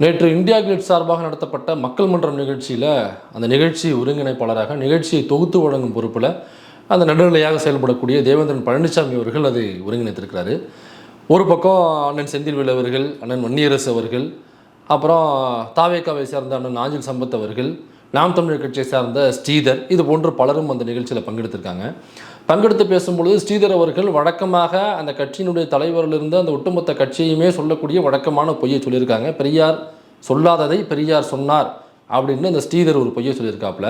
நேற்று India gate சார்பாக நடத்தப்பட்ட மக்கள் மன்றம் நிகழ்ச்சியில் அந்த நிகழ்ச்சி ஒருங்கிணைப்பாளராக நிகழ்ச்சியை தொகுத்து வழங்கும் பொறுப்பில் அந்த நடுநிலையாக செயல்படக்கூடிய தேவேந்திரன் பழனிசாமி அவர்கள் அதை ஒருங்கிணைத்திருக்கிறாரு. ஒரு பக்கம் அண்ணன் செந்தில்வேல் அவர்கள், அண்ணன் வன்னியரசு அவர்கள், அப்புறம் தாவேக்காவை சேர்ந்த அண்ணன் நாஞ்சில் சம்பத் அவர்கள், நாம் தமிழர் கட்சியை சார்ந்த ஸ்ரீதர், இது போன்று பலரும் அந்த நிகழ்ச்சியில் பங்கெடுத்திருக்காங்க. பங்கெடுத்து பேசும்பொழுது ஸ்ரீதர் அவர்கள் வழக்கமாக அந்த கட்சியினுடைய தலைவரிலிருந்து அந்த ஒட்டுமொத்த கட்சியுமே சொல்லக்கூடிய வழக்கமான பொய்யை சொல்லியிருக்காங்க. பெரியார் சொல்லாததை பெரியார் சொன்னார் அப்படின்னு அந்த ஸ்ரீதர் ஒரு பொய்யை சொல்லியிருக்காப்புல.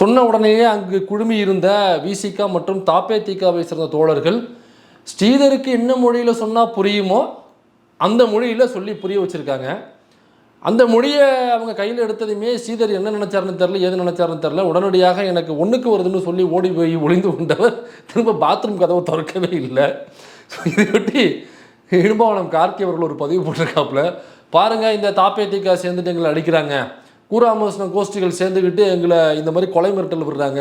சொன்ன உடனேயே அங்கு குழுமி இருந்த விசிகா மற்றும் தாப்பேதிகாவை சேர்ந்த தோழர்கள் ஸ்ரீதருக்கு என்ன மொழியில் சொன்னால் புரியுமோ அந்த மொழியில் சொல்லி புரிய வச்சுருக்காங்க. அந்த மொழியை அவங்க கையில் எடுத்ததுமே ஸ்ரீதர் என்ன நினச்சாருன்னு தெரில, ஏது நினச்சாருன்னு தெரில. உடனடியாக எனக்கு ஒன்றுக்கு வருதுன்னு சொல்லி ஓடி போய் ஒளிந்து கொண்டவர் திரும்ப பாத்ரூம் கதவை திறக்கவே இல்லை. இதையொட்டி இடும்பாவனம் கார்த்தி அவர்கள் ஒரு பதிவு போட்டிருக்காப்புல. பாருங்கள், இந்த தாப்பேதிகா சேர்ந்துட்டு எங்களை அடிக்கிறாங்க, கூராமோசன கோஷ்டிகள் சேர்ந்துக்கிட்டு எங்களை இந்த மாதிரி கொலை மிரட்டல் விடுறாங்க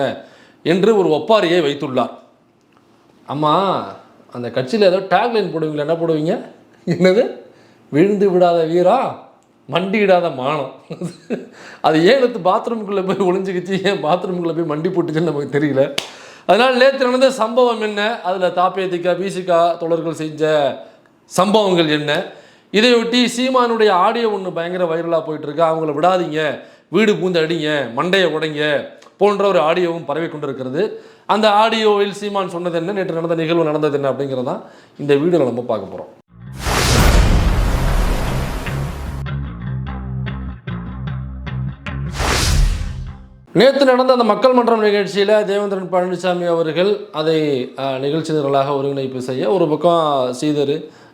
என்று ஒரு ஒப்பாரியை வைத்துள்ளார். ஆமாம், அந்த கட்சியில் ஏதோ டேக்லைன் போடுவீங்களா? என்ன போடுவீங்க? என்னது? விழுந்து விடாத வீரா, மண்டியிடாத மானம். அது ஏன் எடுத்து பாத்ரூமுக்குள்ளே போய் ஒளிஞ்சிக்கிச்சு, ஏன் பாத்ரூமுக்குள்ளே போய் மண்டி போட்டுச்சுன்னு நமக்கு தெரியல. அதனால் நேற்று நடந்த சம்பவம் என்ன, அதில் தாப்பேதிகா விசிகா தொடர்கள் செஞ்ச சம்பவங்கள் என்ன, இதையொட்டி சீமானுடைய ஆடியோ ஒன்று பயங்கர வைரலாக போயிட்டுருக்கு. அவங்கள விடாதீங்க, வீடு பூந்து அடிங்க, மண்டையை உடைங்க போன்ற ஒரு ஆடியோவும் பரவி கொண்டிருக்கிறது. அந்த ஆடியோவில் சீமான் சொன்னது என்ன, நேற்று நடந்த நிகழ்வு நடந்தது என்ன அப்படிங்கிறதான் இந்த வீடியோவில் நம்ம பார்க்க போகிறோம். நேற்று நடந்த அந்த மக்கள் மன்றம் நிகழ்ச்சியில் தேவேந்திரன் பழனிசாமி அவர்கள் அதை நிகழ்ச்சி நிரலாக ஒருங்கிணைப்பு செய்ய, ஒரு பக்கம் ஸ்ரீதர்,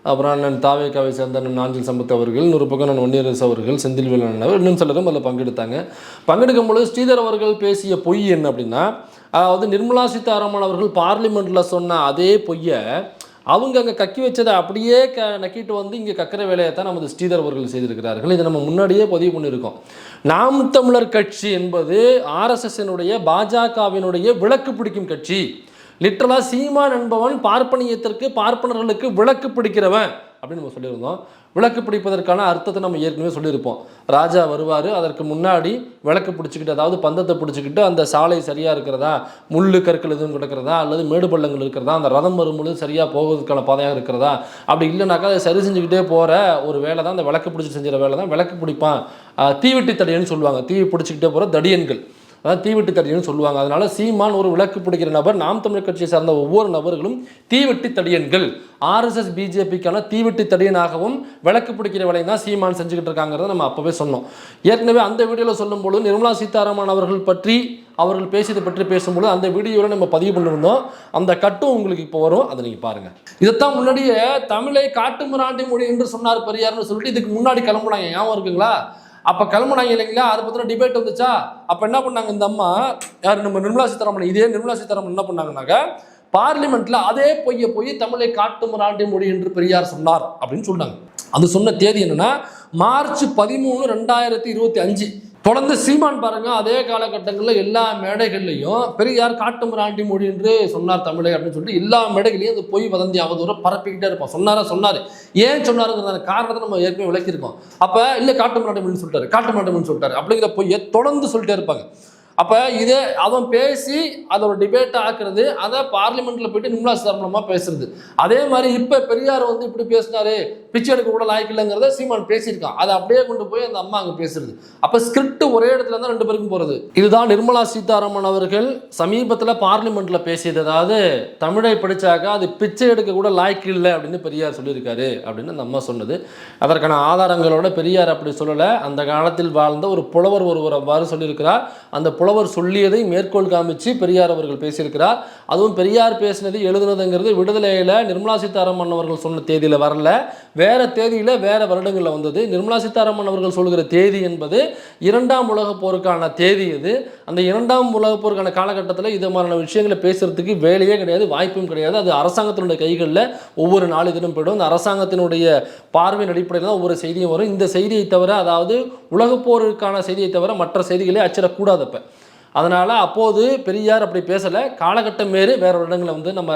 அப்புறம் அண்ணன் தாவேக்காவை சேர்ந்த அண்ணன் நாஞ்சில் சம்பத் அவர்கள், இன்னொரு பக்கம் அண்ணன் வன்னியரசு அவர்கள், செந்தில்வேல் அண்ணன், இன்னும் சிலரும் அதில் பங்கெடுத்தாங்க. பங்கெடுக்கும் பொழுது ஸ்ரீதர் அவர்கள் பேசிய பொய் என்ன அப்படின்னா, அதாவது நிர்மலா சீதாராமன் அவர்கள் பார்லிமெண்ட்டில் சொன்ன அதே பொய்யை அவங்க அங்கே கக்கி வச்சதை அப்படியே நக்கிட்டு வந்து இங்கே கக்கிற வேலையை தான் நமது ஸ்ரீதர் அவர்கள் செய்திருக்கிறார்கள். இதை நம்ம முன்னாடியே பதிவு பண்ணியிருக்கோம். நாம் தமிழர் கட்சி என்பது ஆர்எஸ்எஸ்னுடைய பாஜகவினுடைய விளக்கு பிடிக்கும் கட்சி. லிட்டரலாக சீமான் என்பவன் பார்ப்பனியத்திற்கு, பார்ப்பனர்களுக்கு விளக்கு பிடிக்கிறவன் அப்படின்னு நம்ம சொல்லியிருந்தோம். விளக்கு பிடிப்பதற்கான அர்த்தத்தை நம்ம ஏற்கனவே சொல்லியிருப்போம். ராஜா வருவார், அதற்கு முன்னாடி விளக்கு பிடிச்சிக்கிட்டு, அதாவது பந்தத்தை பிடிச்சிக்கிட்டு அந்த சாலை சரியாக இருக்கிறதா, முள் கற்கள் எதுவும் கிடக்கிறதா, அல்லது மேடு பள்ளங்கள் இருக்கிறதா, அந்த ரதம் வரும்பொழுது சரியாக போவதற்கான பாதையாக இருக்கிறதா, அப்படி இல்லைனாக்கா அதை சரி செஞ்சுக்கிட்டே போகிற ஒரு வேலை தான் அந்த விளக்கு பிடிச்சி செஞ்சுற வேலை தான் விளக்கு பிடிப்பான். தீவெட்டி தடியன்னு சொல்லுவாங்க, தீ பிடிச்சிக்கிட்டே போகிற தடியன்கள், அதாவது தீவெட்டி தடியன்னு சொல்லுவாங்க. அதனால சீமான் ஒரு விளக்கு பிடிக்கிற நபர், நாம் தமிழர் கட்சியை சார்ந்த ஒவ்வொரு நபர்களும் தீவெட்டி தடியன்கள். ஆர்எஸ்எஸ் பிஜேபிக்கான தீவெட்டி தடியனாகவும் விளக்கு பிடிக்கிற வேலையை தான் சீமான் செஞ்சுக்கிட்டு இருக்காங்கிறத நம்ம அப்போவே சொன்னோம். ஏற்கனவே அந்த வீடியோவில் சொல்லும்போது நிர்மலா சீதாராமன் அவர்கள் பற்றி அவர்கள் பேசியதை பற்றி பேசும்போது அந்த வீடியோவில் நம்ம பதிவு பண்ணியிருந்தோம். அந்த கட்டும் உங்களுக்கு இப்போ வரும், அதை நீங்கள் பாருங்கள். இதைத்தான் முன்னாடியே தமிழை காட்டு மிராண்டி மொழி என்று சொன்னார் பெரியார்னு சொல்லிட்டு இதுக்கு முன்னாடி கிளம்புனாங்க, ஞாபகம் இருக்குங்களா? அப்போ கிளம்புனாங்க இல்லைங்களா? அதை பற்றின டிபேட் வந்துச்சா? அப்போ என்ன பண்ணாங்க இந்த அம்மா, யார், நம்ம நிர்மலா சீதாராமன், இதே நிர்மலா சீதாராமன் என்ன பண்ணாங்கன்னாக்க, பார்லிமெண்ட்ல அதே பொய்யை போய் தமிழை காட்டு மிராண்டி மொழி என்று பெரியார் சொன்னார் அப்படின்னு சொன்னாங்க. அது சொன்ன தேதி என்னன்னா மார்ச் 13, 2025. தொடர்ந்து சீமான் பாருங்க, அதே காலகட்டங்களில் எல்லா மேடைகள்லையும் பெரியார் காட்டு மிராண்டி மொழி என்று சொன்னார் தமிழை அப்படின்னு சொல்லிட்டு எல்லா மேடைகளையும் அது பொய் வதந்தி அவதூற பரப்பிக்கிட்டே இருப்போம். சொன்னார் ஏன் சொன்னாருங்கிற காரணத்தை நம்ம ஏற்கனவே விளக்கியிருக்கோம். அப்போ இல்லை காட்டு மிராண்டி மொழின்னு சொல்லிட்டாரு அப்படிங்கிற பொய்யை தொடர்ந்து சொல்லிட்டே இருப்பாங்க. அப்போ இதே அவன் பேசி அதை ஒரு டிபேட்டை ஆக்குறது, அதை பார்லிமெண்ட்டில் போயிட்டு நிர்மலா சீதாராமன் பேசுறது. அதே மாதிரி இப்போ பெரியார் வந்து இப்படி பேசினாரு, பிச்சை எடுக்க கூட லாய்க்கு இல்லைங்கிறத சீமான் பேசியிருக்கான். அதை அப்படியே கொண்டு போய் அந்த அம்மா அங்கே பேசுறது. அப்போ ஸ்கிரிப்ட் ஒரே இடத்துல தான் ரெண்டு பேருக்கும் போகிறது. இதுதான் நிர்மலா சீதாராமன் அவர்கள் சமீபத்தில் பார்லிமெண்ட்டில் பேசியது. அதாவது தமிழை படித்தாக்க அது பிச்சை எடுக்க கூட லாய்க்கு இல்லை அப்படின்னு பெரியார் சொல்லியிருக்காரு அப்படின்னு அந்த அம்மா சொன்னது. அதற்கான ஆதாரங்களோட பெரியார் அப்படி சொல்லலை. அந்த காலத்தில் வாழ்ந்த ஒரு புலவர் ஒருவர் அவ்வாறு சொல்லியிருக்கிறார். அந்த புலவர் சொல்லியதை மேற்கோள் காமிச்சு பெரியார் அவர்கள் பேசியிருக்கிறார். அதுவும் பெரியார் பேசினது எழுதுனதுங்கிறது விடுதலையில் நிர்மலா சீதாராமன் அவர்கள் சொன்ன தேதியில் வரல, வேற தேதியில் வேற வருடங்களில் வந்தது. நிர்மலா சீதாராமன் அவர்கள் சொல்கிற தேதி என்பது 2ஆம் உலகப் போருக்கான தேதி. இது அந்த 2ஆம் உலகப் போருக்கான காலகட்டத்தில் இது மாதிரியான விஷயங்களை பேசுறதுக்கு வேலையே கிடையாது, வாய்ப்பும் கிடையாது. அது அரசாங்கத்தினுடைய கைகளில் ஒவ்வொரு நாளிதழும் போய்டும். அந்த அரசாங்கத்தினுடைய பார்வையின் அடிப்படையில் தான் ஒவ்வொரு செய்தியும் வரும். இந்த செய்தியை தவிர, அதாவது உலகப் போருக்கான செய்தியை தவிர மற்ற செய்திகளே அச்சிடக்கூடாதப்ப அதனால் அப்போது பெரியார் அப்படி பேசலை, காலகட்டம் வேறு ஒரு இடங்களில் வந்து நம்ம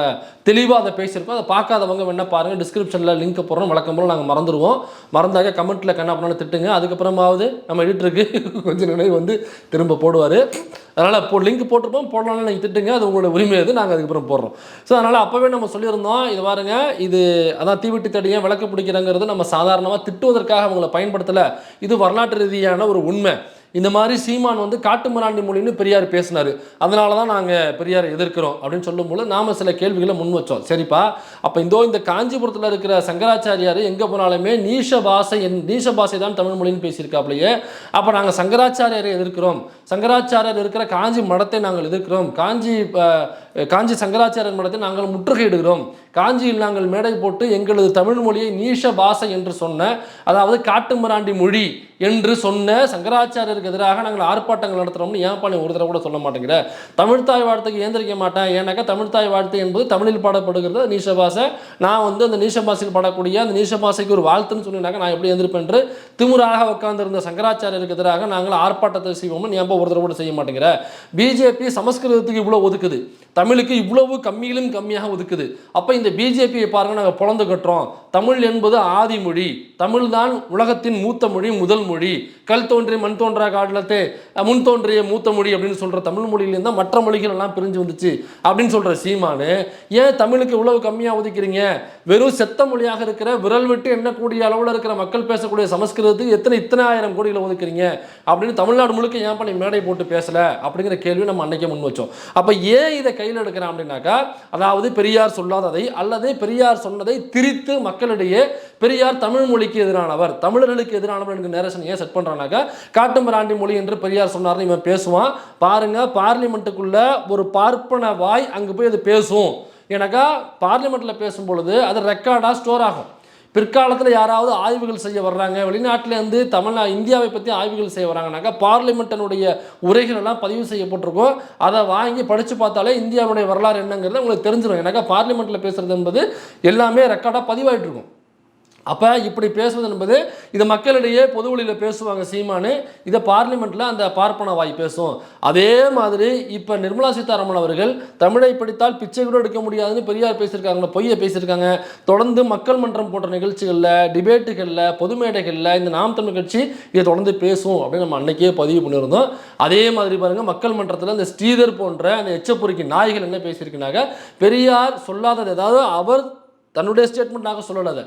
தெளிவாக அதை பேசியிருக்கோம். அதை பார்க்காதவங்க வேணால் பாருங்கள், டிஸ்கிரிப்ஷனில் லிங்க் போடுறோம். வழக்கம் போல் நாங்கள் மறந்துடுவோம், மறந்தாக கமெண்ட்டில் கண்ணா பண்ணாலும் திட்டுங்க. அதுக்கப்புறமாவது நம்ம எடிட்டருக்கு கொஞ்சம் நினைவு வந்து திரும்ப போடுவார். அதனால் இப்போ லிங்க் போட்டிருப்போம், போடலாம்னு நீங்கள் திட்டுங்க, அது உங்களோட உரிமை, அது நாங்கள் அதுக்கப்புறம் போடுறோம். ஸோ அதனால் அப்போவே நம்ம சொல்லியிருந்தோம், இது பாருங்க, இது அதான் தீவெட்டி தடியை விளக்கு பிடிக்கிறங்கிறது நம்ம சாதாரணமாக திட்டுவதற்காக அவங்கள பயன்படுத்தலை, இது வரலாற்று ரீதியான ஒரு உண்மை. இந்த மாதிரி சீமான் வந்து காட்டு மிராண்டி மொழின்னு பெரியார் பேசினார், அதனால தான் நாங்கள் பெரியாரை எதிர்க்கிறோம் அப்படின்னு சொல்லும்போது நாம் சில கேள்விகளை முன் வச்சோம். சரிப்பா, அப்போ இந்த காஞ்சிபுரத்தில் இருக்கிற சங்கராச்சாரியார் எங்கே போனாலுமே நீஷ பாஷை தான் தமிழ் மொழின்னு பேசியிருக்காப்லையே, அப்போ நாங்கள் சங்கராச்சாரியாரை எதிர்க்கிறோம், சங்கராச்சாரியர் இருக்கிற காஞ்சி மடத்தை நாங்கள் எதிர்க்கிறோம், காஞ்சி சங்கராச்சாரியர் மடத்தை நாங்கள் முற்றுகையிடுகிறோம், காஞ்சியில் நாங்கள் மேடை போட்டு எங்களது தமிழ் மொழியை நீஷ பாஷை என்று சொன்ன, அதாவது காட்டு மிராண்டி மொழி என்று சொன்ன சங்கராச்சாரியருக்கு எதிராக நாங்கள் ஆர்ப்பாட்டங்கள் நடத்துகிறோம்னு ஏன் பண்ணி ஒரு தடவை கூட சொல்ல மாட்டேங்கிற? தமிழ்த்தாய் வாழ்த்துக்கு ஏந்திரிக்க மாட்டேன், ஏன்னாக்கா தமிழ்த்தாய் வாழ்த்து என்பது தமிழில் பாடப்படுகிறது நீஷ பாஷை, நான் வந்து அந்த நீஷ பாஷையில் பாடக்கூடிய அந்த நீஷ பாஷைக்கு ஒரு வாழ்த்துன்னு சொன்னாக்கா நான் எப்படி எந்திருப்பேன் என்று திமுறாக உட்கார்ந்திருந்த சங்கராச்சாரியருக்கு எதிராக நாங்கள் ஆர்ப்பாட்டத்தை செய்வோம்னு ஏன் ஒரு தடவை கூட செய்ய மாட்டேங்கிற? பிஜேபி சமஸ்கிருதத்துக்கு இவ்வளோ ஒதுக்குது, தமிழுக்கு இவ்வளவு கம்மியிலும் கம்மியாக ஒதுக்குது. அப்போ இந்த பிஜேபியை பாருங்கள், நாங்கள் பொழந்து கட்டுறோம், தமிழ் என்பது ஆதி மொழி, தமிழ் தான் உலகத்தின் மூத்த மொழி, முதல் மொழி, கல் தோன்றி மண் தோன்றா காலத்தே முன் தோன்றிய மூத்த மொழி அப்படின்னு சொல்கிற தமிழ் மொழியிலேருந்து தான் மற்ற மொழிகள் எல்லாம் பிரிஞ்சு வந்துச்சு அப்படின்னு சொல்கிற சீமானு ஏன் தமிழுக்கு இவ்வளவு கம்மியாக ஒதுக்கிறீங்க? வெறும் செத்த மொழியாக இருக்கிற விரல் விட்டு எண்ணக்கூடிய அளவில் இருக்கிற மக்கள் பேசக்கூடிய சமஸ்கிருதத்துக்கு இத்தனை ஆயிரம் கோடிகளை ஒதுக்குறீங்க அப்படின்னு தமிழ்நாடு முழுக்க ஏன் பண்ணி மேடை போட்டு பேசலை அப்படிங்கிற கேள்வி நம்ம அன்னைக்கே முன் வச்சோம். அப்போ ஏன் இதை கையில் எடுக்கிறான் அப்படின்னாக்கா, அதாவது பெரியார் சொல்லாததை அல்லது பெரியார் சொன்னதை திரித்து மக்களிடையே பெரியார் தமிழ் மொழிக்கு எதிரானவர், தமிழர்களுக்கு எதிரானவர் என்கிற நேரேஷன் ஏன் செட் பண்றானாக்கா, காட்டு மிராண்டி மொழி என்று பெரியார் சொன்னார்னு இவன் பேசுவான். பாருங்க, பார்லிமெண்ட்டுக்குள்ள ஒரு பார்ப்பன வாய் அங்கே போய் அது பேசும். எனக்கா பார்லிமெண்ட்டில் பேசும்பொழுது அது ரெக்கார்டாக ஸ்டோர் ஆகும். பிற்காலத்தில் யாராவது ஆய்வுகள் செய்ய வர்றாங்க, வெளிநாட்டிலேருந்து இந்தியாவை பற்றி ஆய்வுகள் செய்ய வராங்கனாக்கா பார்லிமெண்ட்டினுடைய உரைகள் எல்லாம் பதிவு செய்யப்பட்டிருக்கும். அதை வாங்கி படித்து பார்த்தாலே இந்தியாவுடைய வரலாறு என்னங்கிறது உங்களுக்கு தெரிஞ்சிடும். எனக்கா பார்லிமெண்ட்டில் பேசுகிறது என்பது எல்லாமே ரெக்கார்டாக பதிவாயிட்டு இருக்கும். அப்போ இப்படி பேசுவது என்பது இது மக்களிடையே பொது வழியில் பேசுவாங்க சீமானு, இதை பார்லிமெண்ட்டில் அந்த பார்ப்பன வாய் பேசும். அதே மாதிரி இப்போ நிர்மலா சீதாராமன் அவர்கள் தமிழை படித்தால் பிச்சை கூட எடுக்க முடியாதுன்னு பெரியார் பேசியிருக்காங்க, பொய்யை பேசியிருக்காங்க. தொடர்ந்து மக்கள் மன்றம் போன்ற நிகழ்ச்சிகளில், டிபேட்டுகளில், பொது மேடைகளில் இந்த நாம் தமிழ் கட்சி இதை தொடர்ந்து பேசும் அப்படின்னு நம்ம அன்னைக்கே பதிவு பண்ணியிருந்தோம். அதே மாதிரி பாருங்கள், மக்கள் மன்றத்தில் இந்த ஸ்ரீதர் போன்ற அந்த எச்சப்பொறிக்கு நாய்கள் என்ன பேசியிருக்கிறாங்க, பெரியார் சொல்லாதது, அதாவது அவர் தன்னுடைய ஸ்டேட்மெண்ட் நாங்கள் சொல்லலாத,